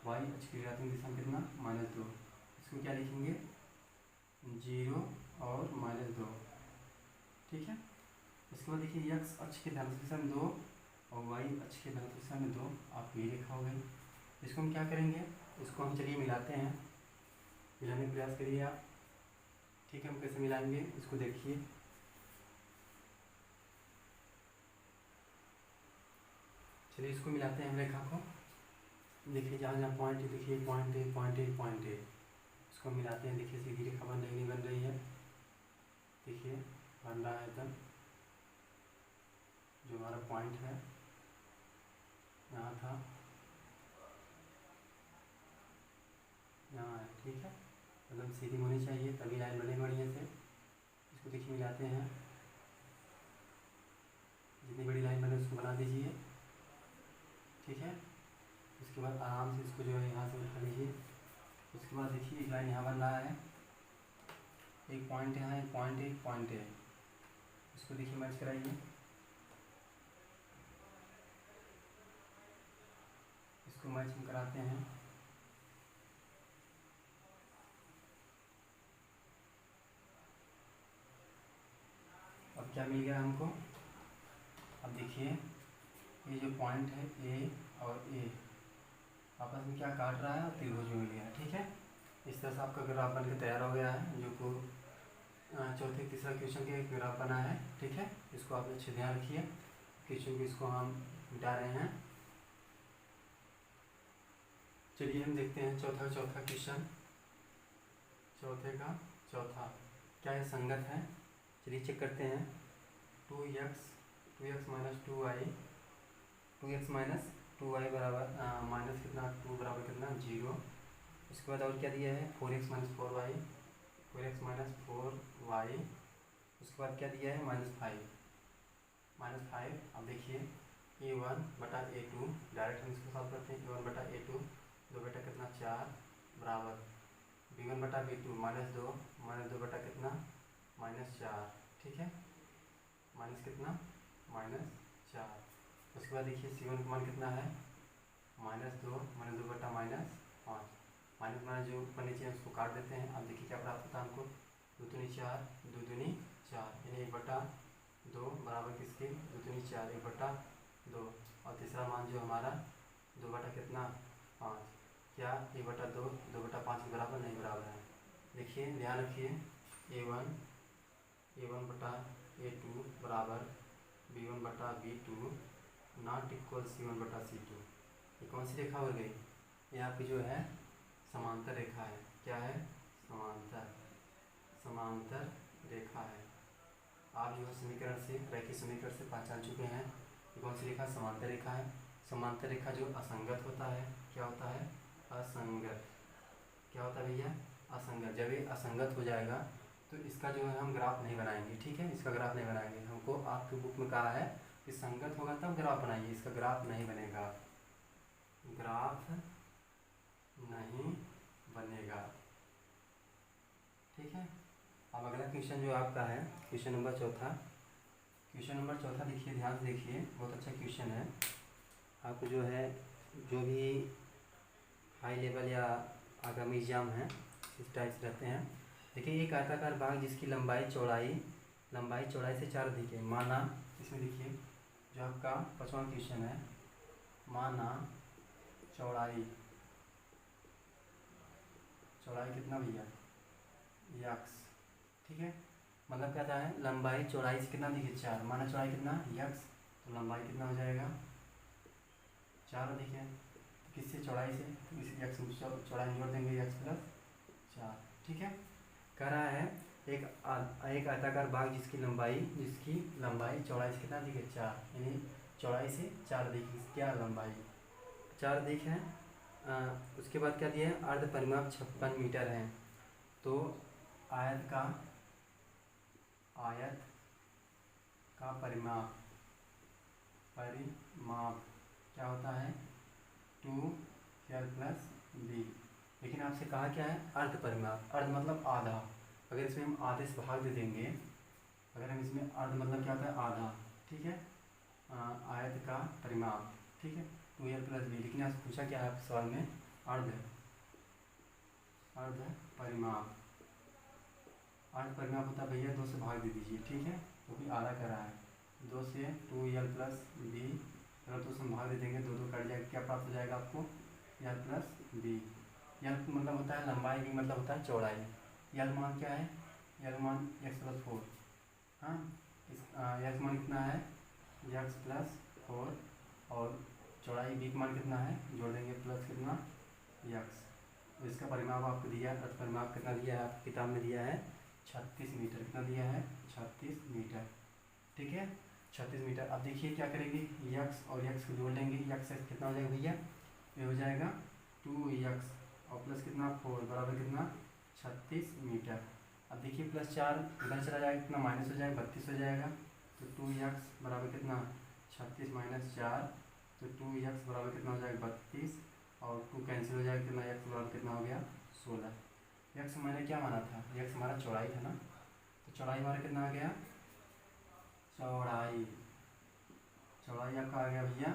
वाई अक्ष की ऋणात्मक दिशा में कितना -2। इसको क्या लिखेंगे 0 और -2, ठीक है। इसके बाद देखिए यक्स अक्ष के धनात्मक दिशा में 2 और वाई अक्ष के धनात्मक दिशा में 2, आपको ये लिखा होगा। इसको हम क्या करेंगे, इसको हम चलिए मिलाते हैं, मिलाने का प्रयास करिए आप, ठीक है। हम कैसे मिलाएंगे इसको देखिए, चलिए इसको मिलाते हैं हम रेखा को। देखिए जहाँ जहाँ पॉइंट है, देखिए पॉइंट है, पॉइंट है, पॉइंट है, इसको मिलाते हैं। देखिए सीधी रेखा बन रही नहीं बन रही है, देखिए बन रहा है एकदम। जो हमारा पॉइंट है यहाँ था, यहाँ है, ठीक है, एकदम सीधी होनी चाहिए तभी लाइन बने बढ़िया से। इसको देखिए मिलाते हैं, जितनी बड़ी लाइन बने उसको बना दीजिए, ठीक है। उसके बाद आराम से इसको जो है यहाँ से उठा लीजिए। उसके बाद देखिए एक लाइन यहाँ बन रहा है, एक पॉइंट यहाँ है, एक पॉइंट है, एक पॉइंट है, इसको देखिए मैच कराइए। इसको मैच हम कराते हैं, अब क्या मिल गया हमको। अब देखिए ये जो पॉइंट है ए और ए आपस में क्या काट रहा है और त्रिभुज मिल गया, ठीक है। इस तरह से आपका ग्राफ बन के तैयार हो गया है, जो को चौथे तीसरा क्वेश्चन के एक ग्राफ बना है, ठीक है। इसको आप अच्छे ध्यान रखिए, क्वेश्चन को इसको हम मिटा रहे हैं। चलिए हम देखते हैं चौथा क्वेश्चन, चौथे का चौथा, क्या है संगत है। चलिए चेक करते हैं। 2x माइनस 2y बराबर माइनस कितना 2 बराबर कितना 0। उसके बाद और क्या दिया है 4x minus 4y, 4x minus 4y। उसके बाद क्या दिया है -5। अब देखिए a1 बटा a2, डायरेक्ट हम इसको सॉल्व करते हैं। a1 बटा a2 2 बटा कितना 4 बराबर b1 बटा b2 -2 बटा कितना -4, ठीक है, माइनस कितना -4। उसके बाद देखिए c1 का मान कितना है -2 बटा -5, माइनस माइनस जो ऊपर नीचे है उसको काट देते हैं। अब देखिए क्या प्राप्त होता है हमको 2 दूनी 4 यानी 1/2 बराबर किसके 2 दूनी 4 1/2। और तीसरा मान जो हमारा 2 बटा कितना 5, क्या 1/2 2/5 के बराबर नहीं बराबर है। देखिए ध्यान रखिए a1 बटा a2 बराबर b1 बटा b2 नॉट इक्वल c1 बटा c2। ये कौन सी रेखा हो गई, ये आपकी जो है समांतर रेखा है। क्या है समांतर रेखा है। आप जो है समीकरण से रैखिक समीकरण से पहचान चुके हैं कि कौन सी रेखा समांतर रेखा है। समांतर रेखा जो असंगत होता है, क्या होता है असंगत, क्या होता है भैया असंगत। जब ये असंगत हो जाएगा तो इसका जो है हम ग्राफ नहीं बनाएंगे, ठीक है, इसका ग्राफ नहीं बनाएंगे। हमको आपकी बुक में कहा है कि संगत होगा तब ग्राफ बनाइए, इसका ग्राफ नहीं बनेगा, ग्राफ नहीं बनेगा, ठीक है। अब अगला क्वेश्चन जो आपका है क्वेश्चन नंबर चौथा, क्वेश्चन नंबर चौथा देखिए, ध्यान से देखिए, बहुत अच्छा क्वेश्चन है। आपको जो है, जो भी हाई लेवल या आगामी एग्जाम है इस टाइप से रहते हैं। देखिए, एक आयताकार भाग जिसकी लंबाई चौड़ाई से 4 अधिक है। माना, इसमें देखिए जो आपका 5वां क्वेश्चन है, माना चौड़ाई कितना भैया, यक्स, ठीक है। मतलब क्या था है, लंबाई चौड़ाई से कितना अधिक है, 4। माना चौड़ाई कितना, यक्स, तो लंबाई कितना हो जाएगा, 4 अधिक है। तो किससे, चौड़ाई से, तो इस यक्स चौड़ाई जोड़ देंगे, यक्स प्लस 4, ठीक है। कह रहा है एक आयताकार भाग जिसकी लंबाई चौड़ाई से कितना अधिक है, 4, यानी चौड़ाई से 4 अधिक, क्या लंबाई 4 अधिक है। उसके बाद क्या दिया है, अर्ध परिमाप 56 मीटर है। तो आयत का परिमाप क्या होता है, 2l प्लस b। लेकिन आपसे कहा क्या है, अर्ध परिमाप, अर्ध मतलब आधा। अगर इसमें हम आधे से भाग दे देंगे, अगर हम इसमें अर्ध मतलब क्या होता है, आधा, ठीक है। आयत का परिमाप, ठीक है, 2l प्लस b। लेकिन आपसे पूछा क्या है सवाल में, अर्ध परिमाप होता है भैया, 2 से भाग दे दीजिए, ठीक है, क्योंकि आधा कर रहा है। 2 से 2l प्लस b, अगर 2 से भाग दे देंगे, 2 2 कट जाएगा, क्या प्राप्त हो जाएगा आपको, l प्लस b। यल मतलब होता है लंबाई, b मतलब होता है चौड़ाई। यल मान क्या है, यल मान x प्लस 4, हाँ, यल मान कितना है, x प्लस 4, और चौड़ाई b का मान कितना है, जोड़ देंगे, प्लस कितना, x। तो इसका परिमाप आपको दिया है, परिमाप कितना दिया है, आपकी किताब में दिया है 36 मीटर। कितना दिया है, 36 मीटर, ठीक है, 36 मीटर। अब देखिए क्या करेंगे, यक्स और यक्स को जोड़ लेंगे, यक्स कितना हो जाएगा भैया, ये हो जाएगा 2x और प्लस कितना 4 बराबर कितना 36 मीटर। अब देखिए प्लस 4 इधर चला जाएगा, कितना माइनस हो जाएगा, 32 हो जाएगा। तो 2x बराबर कितना 36 माइनस 4, तो 2x बराबर कितना हो जाएगा 32, और 2 कैंसिल हो जाएगा, कितना x बराबर कितना हो गया 16। यक्स मैंने क्या माना था, यक्स हमारा चौड़ाई था ना, तो चौड़ाई हमारा कितना आ गया, चौड़ाई आपका आ गया भैया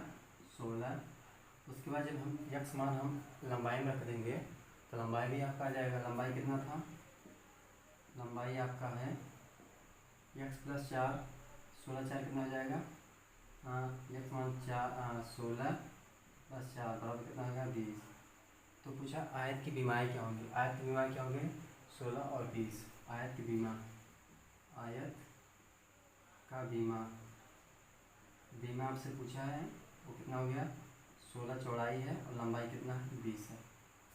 16। उसके बाद जब हम यक्स मान हम लंबाई में रख देंगे, तो लंबाई भी आपका आ जाएगा। लंबाई कितना था, लंबाई आपका है यक्स प्लस 4, 16 4 कितना हो जाएगा, यक्स मान 16 प्लस 4 बराबर कितना होगा 20। तो पूछा आयत की बीमाएँ क्या होंगी, आयत की बीमाएँ क्या होंगे, 16 और 20। आयत की बीमा, आयत का बीमा आपसे पूछा है, वो कितना हो गया 16 चौड़ाई है, और लंबाई कितना है 20 है।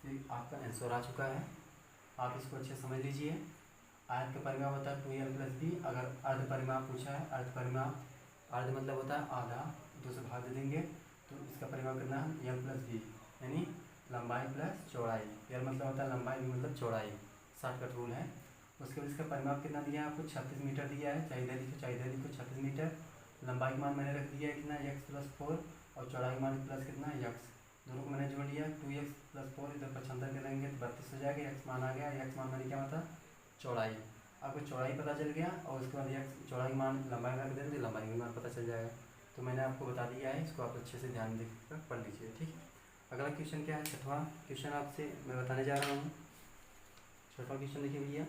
तो आपका आंसर आ चुका है, आप इसको अच्छे समझ लीजिए। आयत का परिमाप होता है 2l प्लस b। अगर अर्ध परिमाप पूछा है, अर्ध मतलब होता है आधा, 2 से भाग दे देंगे, तो इसका परिमाप कितना है l प्लस b, यानी लंबाई प्लस चौड़ाई। l मतलब होता है लंबाई, b मतलब चौड़ाई, शॉर्टकट रूल है। उसके बाद इसका परिमाप कितना दिया है आपको, 36 मीटर दिया है, चाहिए लिखो 36 मीटर। लंबाई का मान मैंने रख दिया है कितना, x प्लस 4, और चौड़ाई मान प्लस कितना x, दोनों को मैंने जोड़ लिया, 2x प्लस 4 इधर 75 करेंगे तो 32 हो जाएगा। x मान आ गया, x मान मैंने क्या होता चौड़ाई, आपको चौड़ाई पता चल गया, और उसके बाद x चौड़ाई मान लंबाई में रख देंगे तो लंबाई का मान पता चल जाएगा। तो मैंने आपको बता दिया है, इसको आप अच्छे से ध्यान देकर पढ़ लीजिए, ठीक है। अगला क्वेश्चन क्या है, 6वां क्वेश्चन आपसे मैं बताने जा रहा हूँ। 6वां क्वेश्चन देखिए भैया,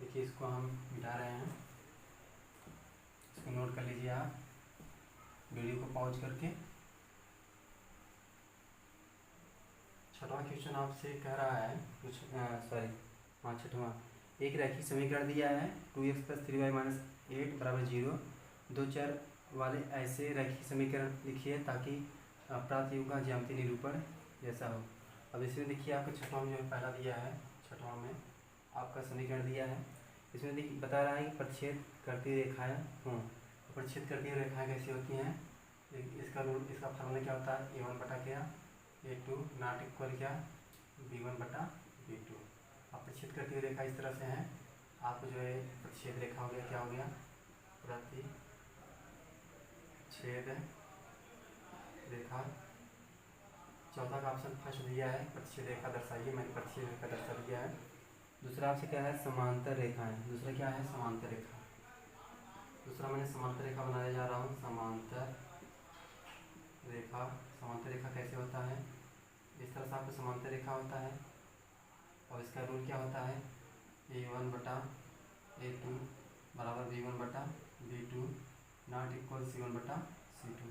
देखिए इसको हम मिटा रहे हैं, इसको नोट कर लीजिए आप वीडियो को पॉज करके। 6वां क्वेश्चन आपसे कह रहा है कुछ, हाँ 6वां, एक रैखिक समीकरण दिया है 2x प्लस 3y माइनस 8 बराबर 0। 2 चर वाले ऐसे रैखिक समीकरण लिखिए ताकि प्राप्त योग का ज्यामितीय निरूपण जैसा हो। अब इसमें देखिए आपको 6वां में जो पहला दिया है, 6वां में आपका समीकरण दिया है, इसमें देखिए बता रहा है कि प्रतिच्छेद करती रेखाएँ हों। प्रतिच्छेद करती हुई रेखाएँ कैसी होती हैं, इसका रूल, इसका फॉर्मूला क्या होता है, a1 बटा क्या a2 नॉट इक्वल क्या b1 बटा b2। अब प्रतिच्छेद करती हुई रेखा इस तरह से है, आपको जो है प्रतिच्छेद रेखा हो गया, क्या हो गया, प्रतिच्छेद रेखा। चौथा का ऑप्शन फर्स्ट दिया है, प्रतिच्छेद रेखा दर्शाइए, मैंने प्रतिच्छेद रेखा दर्शा दिया है। दूसरा आपसे क्या है, समांतर रेखाएं। दूसरा क्या है, समांतर रेखा। दूसरा मैंने समांतर रेखा बनाने जा रहा हूँ। समांतर रेखा। समांतर रेखा कैसे होता है, इस तरह से आपको समांतर रेखा होता है और इसका रूल क्या होता है, A1/A2 बराबर B1/B2 नॉट इक्वल C1/C2।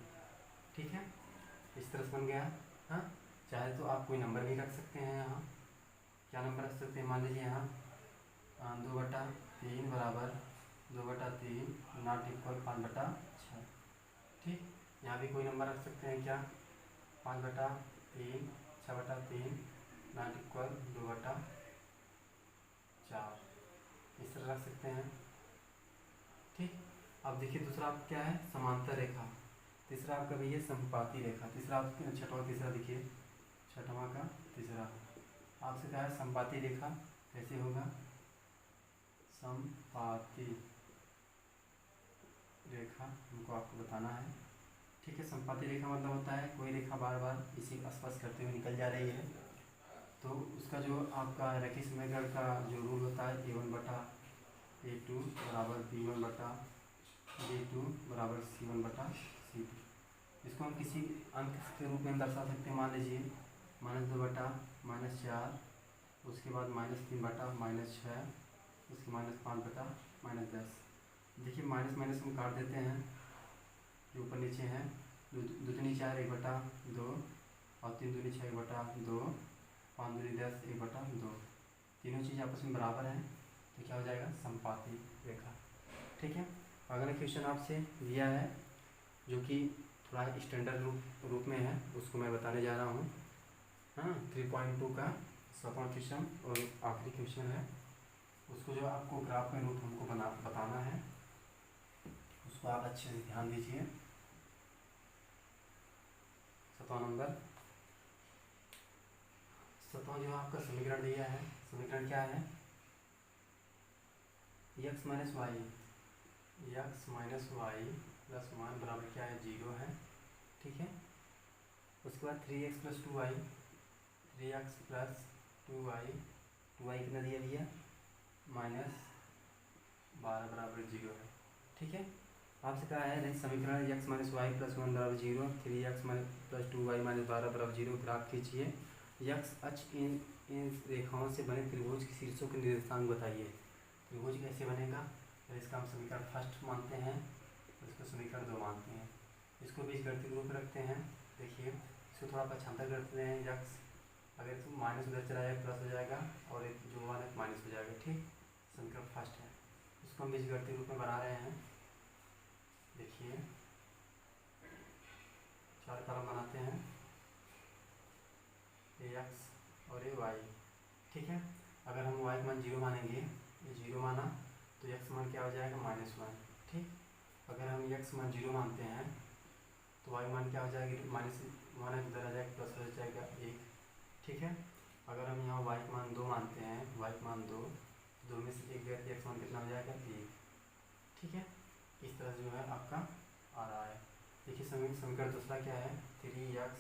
ठीक है, इस तरह से बन गया। हाँ, चाहे तो आप कोई नंबर भी रख सकते हैं। यहाँ क्या नंबर रख सकते हैं, मान लीजिए यहाँ 2/3 बराबर 2/3 नॉट इक्वल 5/6। ठीक, यहाँ भी कोई नंबर रख सकते हैं। क्या, 5/3 6/3 नॉट इक्वल 2/4, इस तरह रख सकते हैं। ठीक, अब देखिए दूसरा आपका क्या है, समांतर रेखा। तीसरा आपका भी है संपाती रेखा। तीसरा आपका छठवां तीसरा देखिए, छठवां का तीसरा आपसे क्या है, संपाती रेखा कैसे होगा, संपाती रेखा हमको आपको बताना है। ठीक है, संपाती रेखा मतलब होता है कोई रेखा बार बार इसी का स्पर्श करते हुए निकल जा रही है, तो उसका जो आपका रेखीय समीकरण का जो रूल होता है, A1/A2 बराबर B1/B2 बराबर C1/C2। इसको हम किसी अंक के रूप में दर्शा सकते हैं। मान लीजिए -2/-4, उसके बाद -3/-6, उसके -5/-10। देखिए माइनस माइनस हम काट देते हैं, जो ऊपर नीचे हैं। 2×2 = 1/2 और 3×2 = 1/2, 5×2 = 10, 1/2। तीनों चीज़ आपस में बराबर हैं, तो क्या हो जाएगा, संपाती रेखा। ठीक है, अगला क्वेश्चन आपसे दिया है जो कि थोड़ा स्टैंडर्ड रूप में है, उसको मैं बताने जा रहा हूँ। हाँ, 3.2 का 7वां क्वेश्चन और आखिरी क्वेश्चन है। उसको जो आपको ग्राफ में रूप हमको बताना है, उसको आप अच्छे से ध्यान दीजिए। 7वां नंबर, 7वां जो आपका समीकरण दिया है, समीकरण क्या है, x - y प्लस 1 बराबर क्या है, 0 है। ठीक है, उसके बाद 3x + 2y, 3x + 2y, 2y कितना दिया भैया, -12 बराबर 0 है। ठीक है, आपसे कहा है समीकरण x - y प्लस 1 बराबर 0, 3x + 2y -12 बराबर 0 ग्राफ खींचिए। x अक्ष इन रेखाओं से बने त्रिभुज के शीर्षों के निर्देशांक बताइए। त्रिभुज कैसे बनेगा, तो इसका हम समीकरण फर्स्ट मानते हैं, इसको समीकरण 2 मानते हैं, इसको बीजगणितीय रूप रखते हैं। देखिए इसको थोड़ा पक्षांतर करते हैं, यक्स अगर तो माइनस उधर चला जाएगा प्लस हो जाएगा और एक जो वन है माइनस हो जाएगा। ठीक, समीकरण फर्स्ट है, इसको हम बीजगणितीय रूप में बना रहे हैं। देखिए 4 कॉलम बनाते हैं, ए एक्स और ए वाई। ठीक है, अगर हम y का मान 0 मानेंगे, ये 0 माना तो x मान क्या हो जाएगा, -1। ठीक, अगर हम x मान 0 मानते हैं तो y मान क्या हो जाएगा, -1 इधर आ जाएगा प्लस हो जाएगा 1। ठीक है, अगर हम यहाँ y का मान 2 मानते हैं, y का मान 2 में से 1 गया तो x मान कितना हो जाएगा, 1। ठीक है, इस तरह से जो है आपका आ रहा है। देखिए समीकरण दूसरा क्या है, 3x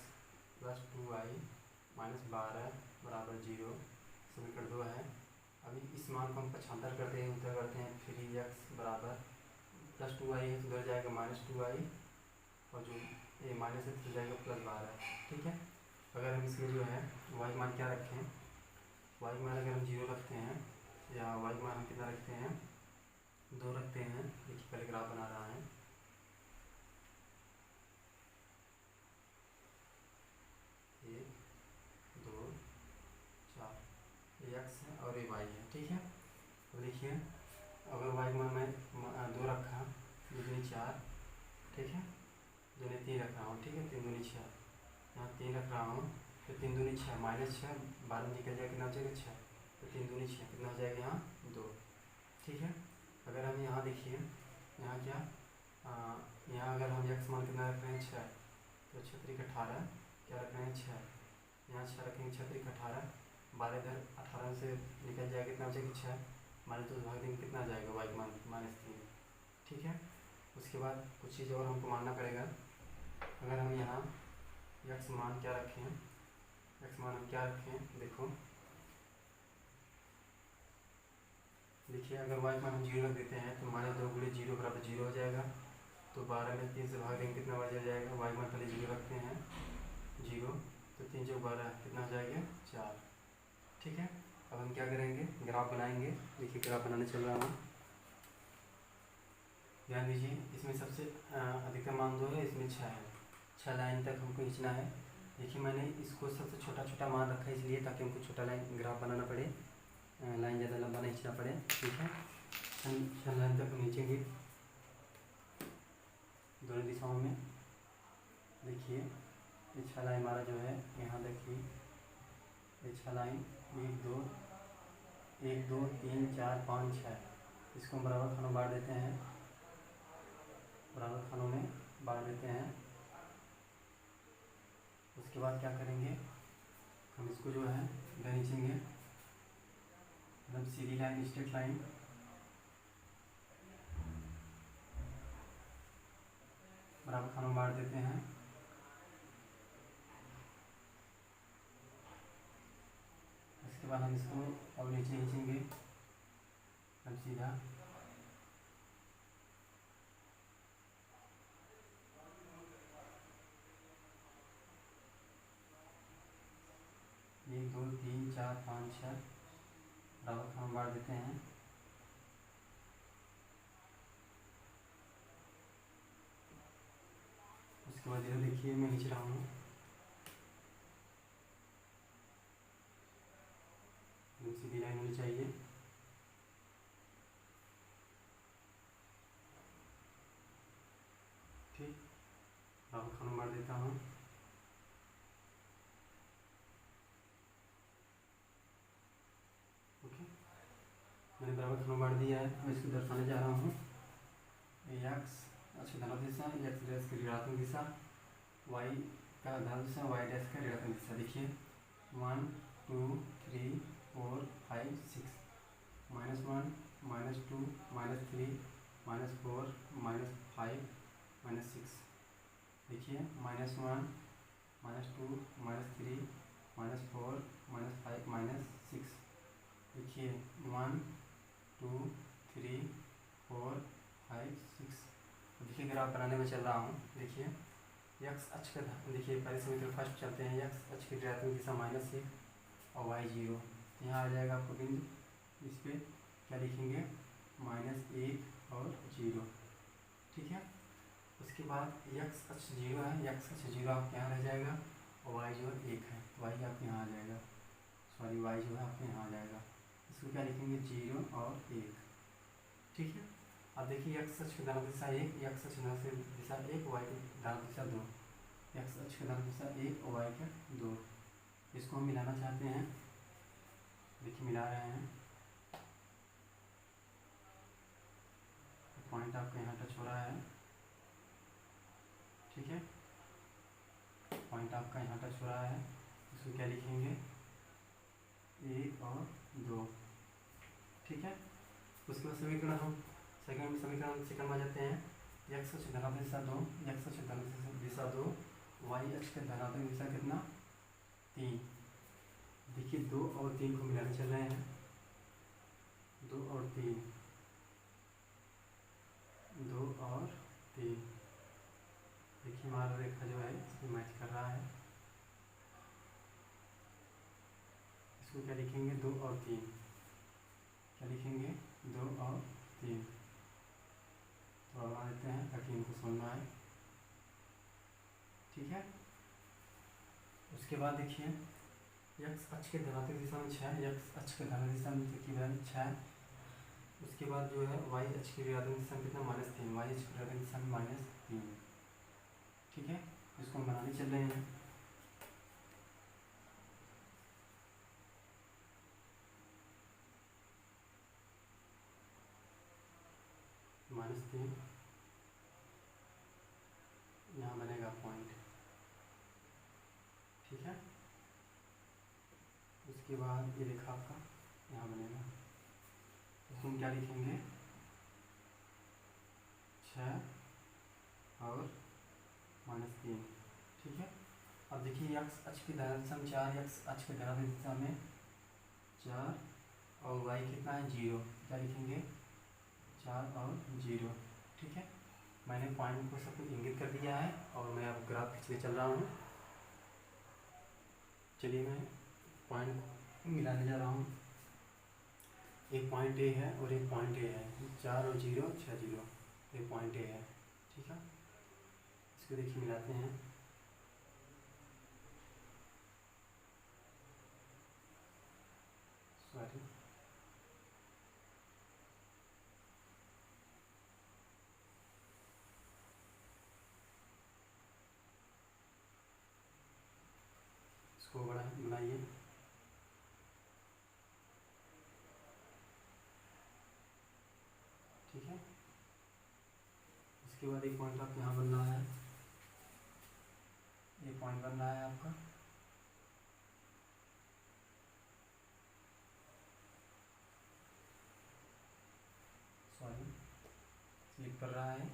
+ 2y -12 बराबर 0, समीकरण 2 है। अभी इस मान को हम पक्षांतर करते हैं, उत्तर करते हैं, 3x बराबर +2y है तो उधर जाएगा -2y और जो ये माइनस है तो जाएगा +12। ठीक है, अगर हम इसमें जो है y मान क्या रखें, y मान अगर हम 0 रखते हैं या y मान हम कितना रखते हैं, 2 रखते हैं। देखिए पहले ग्राफ बना रहा है, 1 2 4, ये x है और ये y है। ठीक है, तो देखिए अगर y मान मैं 2 रखा, 2 दूनी 4, ठीक है, 2 ने 3 रख रहा हूँ। ठीक है, 3 दूनी 6, यहाँ 3 रख रहा हूँ, तो 3 दूनी 6 -6 12 में निकल जाएगा, कितना हो जाएगा 6, तो 3 दूनी 6 कितना हो जाएगा यहाँ 2। ठीक है, अगर हम यहाँ देखिए, यहाँ क्या यहाँ अगर हम x मान कितना रख रहे हैं 6, तो 6 3 18 क्या रख रहे हैं 6, यहाँ 6 रखेंगे, 6 3 18, 12 इधर 18 से निकल जाएगा, कितना हो जाएगा 6, -2 भाग देंगे कितना आ जाएगा y मान -3। ठीक है, उसके बाद कुछ चीज़ और हमको मानना पड़ेगा। अगर हम यहाँ x मान क्या रखें, x मान हम क्या रखें, देखो देखिए अगर y मान हम 0 रख देते हैं तो -2 × 0 बराबर 0 हो जाएगा। तो 12 में 3 से भाग देंगे कितना बच जाएगा, y मान पहले 0 रखते हैं 0, तो 3 × 12 कितना हो जाएगा 4। ठीक है, अब हम क्या करेंगे, ग्राफ बनाएंगे। देखिए ग्राफ बनाने चल रहा हूँ, ध्यान दीजिए। इसमें सबसे अधिकतम मान 2 है, इसमें 6 है, 6 लाइन तक हमको खींचना है। देखिए मैंने इसको सबसे छोटा छोटा मान रखा है इसलिए ताकि हमको छोटा लाइन ग्राफ बनाना पड़े, लाइन ज़्यादा लंबा नहीं खींचना पड़े। ठीक है, 6 लाइन तक हम खींचेंगे दोनों दिशाओं में। देखिए ये 6 लाइन हमारा जो है यहाँ देखिए, ये 6 लाइन 1 2 3 4 5 6, इसको हम बराबर खानों बांट देते हैं, बराबर खानों में बांट देते हैं। उसके बाद क्या करेंगे, हम इसको जो है खींचेंगे, मतलब सीधी लाइन, स्ट्रेट लाइन। बराबर खानों बांट देते हैं। उसके बाद हम इसको और नीचे खींचेंगे, अब सीधा। एक 2 3 4 5 6 बराबर खानों बांट देते हैं। उसके बाद इधर देखिए मैं खींच रहा हूँ, सीधी लाइन होनी चाहिए। ठीक, बराबर खानों बांट देता हूँ। ओके, मैंने बराबर खानों बांट दिया है। मैं इसको दर्शाने जा रहा हूँ, एक्स अक्ष धनात्मक दिशा, एक्स डैश की ऋणात्मक दिशा, वाई का धनात्मक दिशा, वाई डैश का ऋणात्मक दिशा। देखिए 1 2 3 4 5 6, -1 -2 -3 -4 -5 -6। देखिए -1 -2 -3 -4 -5 -6। देखिए 1 2 3 4 5 6। देखिए ग्राफ बनाने में चल रहा हूँ। देखिए एक्स अक्ष का, देखिए पहले समीकरण फर्स्ट चलते हैं, एक्स अक्ष की ऋणात्मक दिशा -1 और वाई 0। यहाँ आ जाएगा आपको बिंदु, इस पर क्या लिखेंगे, -1 और 0। ठीक है, उसके बाद एक्स अक्ष 0 है, एक्स अक्ष 0 आपके यहाँ रह जाएगा, और वाई जो है 1 है, वाई आपके यहाँ आ जाएगा, सॉरी वाई जो है आपके यहाँ आ जाएगा। इसको क्या लिखेंगे, 0 और 1। ठीक है, अब देखिए एक्स अक्ष की धनात्मक दिशा 1, एक्स अक्ष की धनात्मक दिशा 1, वाई की धनात्मक दिशा 2, एक्स अक्ष की धनात्मक दिशा 1 और वाई का 2। इसको हम मिलाना चाहते हैं। देखिए मिला रहे हैं, पॉइंट आपका यहाँ टच हो रहा है। ठीक है, पॉइंट आपका यहाँ टच हो रहा है, इसको क्या लिखेंगे, 1 और 2। ठीक है, उसके बाद समीकरण हम सेकंड में आ जाते हैं। एक्स अक्ष धनात्मक दिशा 2, एक्स अक्ष धनात्मक दिशा 2, वाई अक्ष का धनात्मक दिशा कितना, 3। देखिए 2 और 3 को मिलाने चल रहे हैं, 2 और 3, 2 और 3। देखिए हमारा रेखा जो है इसमें मैच कर रहा है। इसको क्या लिखेंगे, 2 और 3, क्या लिखेंगे, 2 और 3। तो अब आ देते हैं ताकि इनको समझना है। ठीक है, उसके बाद देखिए एक्स अक्ष के धनात्मक दिशा में 6, एक्स अक्ष के धनात्मक दिशा में देखिए 6। उसके बाद जो है वाई अक्ष की ऋणात्मक दिशा में कितना, -3, वाई अक्ष की ऋणात्मक दिशा में -3। ठीक है, इसको हम बनाने चल रहे हैं। -3 यहाँ बनेगा पॉइंट। ठीक है, उसके बाद ये रेखा आपका यहाँ बनेगा, तो हम क्या लिखेंगे, 6 और -3। ठीक है, अब देखिए एक्स अक्ष की धनात्मक दिशा में 4, एक्स अक्ष की धनात्मक दिशा में 4 और वाई कितना है 0, क्या लिखेंगे 4 और 0। ठीक है, मैंने पॉइंट को सब कुछ इंगित कर दिया है और मैं अब ग्राफ खींचने चल रहा हूँ। चलिए मैं पॉइंट मिलाने जा रहा हूँ। एक पॉइंट ए है और एक पॉइंट ए है, 4 और 0 6 0, एक पॉइंट ए है। ठीक है, इसको देखिए मिलाते हैं। सॉरी, इसको बनाइए। ठीक है, इसके बाद एक पॉइंट आप यहाँ बन रहा है, ये पॉइंट बन रहा है आपका। सॉरी, स्लिप कर रहा है।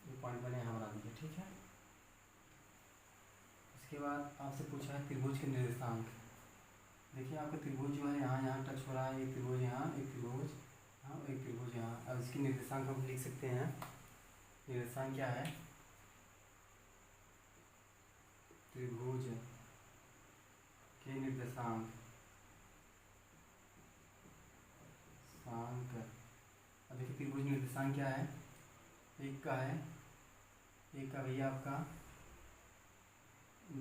ये पॉइंट मैंने यहाँ बना दिया। ठीक है, इसके बाद आपसे पूछा है त्रिभुज के निर्देशांक। देखिए आपका त्रिभुज जो है यहाँ यहाँ टच हो रहा है, एक त्रिभुज यहाँ, एक त्रिभुज यहाँ, एक त्रिभुज यहाँ। अब इसकी निर्देशांक हम लिख सकते हैं। निर्देशांक क्या है, त्रिभुज के निर्देशांक अब देखिए त्रिभुज निर्देशांक क्या है, एक का है, एक का भैया आपका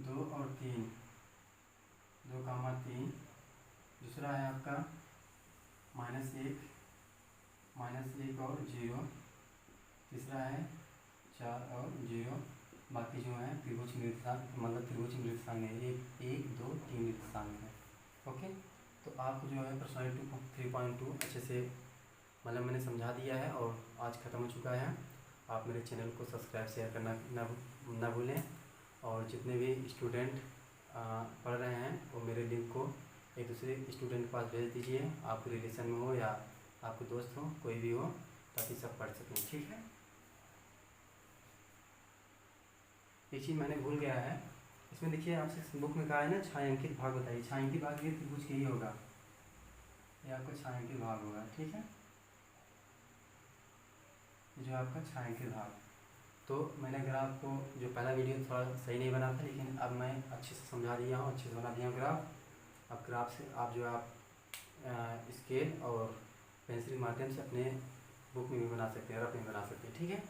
2 और 3, 2,3। दूसरा है आपका -1 और 0। तीसरा है 4 और 0। बाकी जो है त्रिभुज निर्देशांक, मतलब त्रिभुज निर्देशांक है, 1 2 3 निर्देशांक है। ओके, तो आपको जो है पर्सनैलिटी 3.2 अच्छे से मतलब मैंने समझा दिया है और आज ख़त्म हो चुका है। आप मेरे चैनल को सब्सक्राइब शेयर करना ना भूलें, और जितने भी स्टूडेंट पढ़ रहे हैं वो मेरे लिंक को एक दूसरे स्टूडेंट के पास भेज दीजिए, आपके रिलेशन में हो या आपके दोस्त हो, कोई भी हो, ताकि सब पढ़ सकें। ठीक है, एक चीज़ मैंने भूल गया है, इसमें देखिए आपसे बुक में कहा है ना छायांकित भाग बताइए। छायांकित भाग ये त्रिभुज के ही होगा, ये आपका छायांकित भाग होगा। ठीक है, जो आपका छायांकित भाग। तो मैंने अगर आपको जो पहला वीडियो थोड़ा सही नहीं बना था, लेकिन अब मैं अच्छे से समझा दिया हूँ, अच्छे से बना दिया हूँ ग्राफ। अब ग्राफ से आप जो है आप स्केल और पेंसिल के माध्यम से अपने बुक में भी बना सकते हैं, रफ में बना सकते हैं। ठीक है।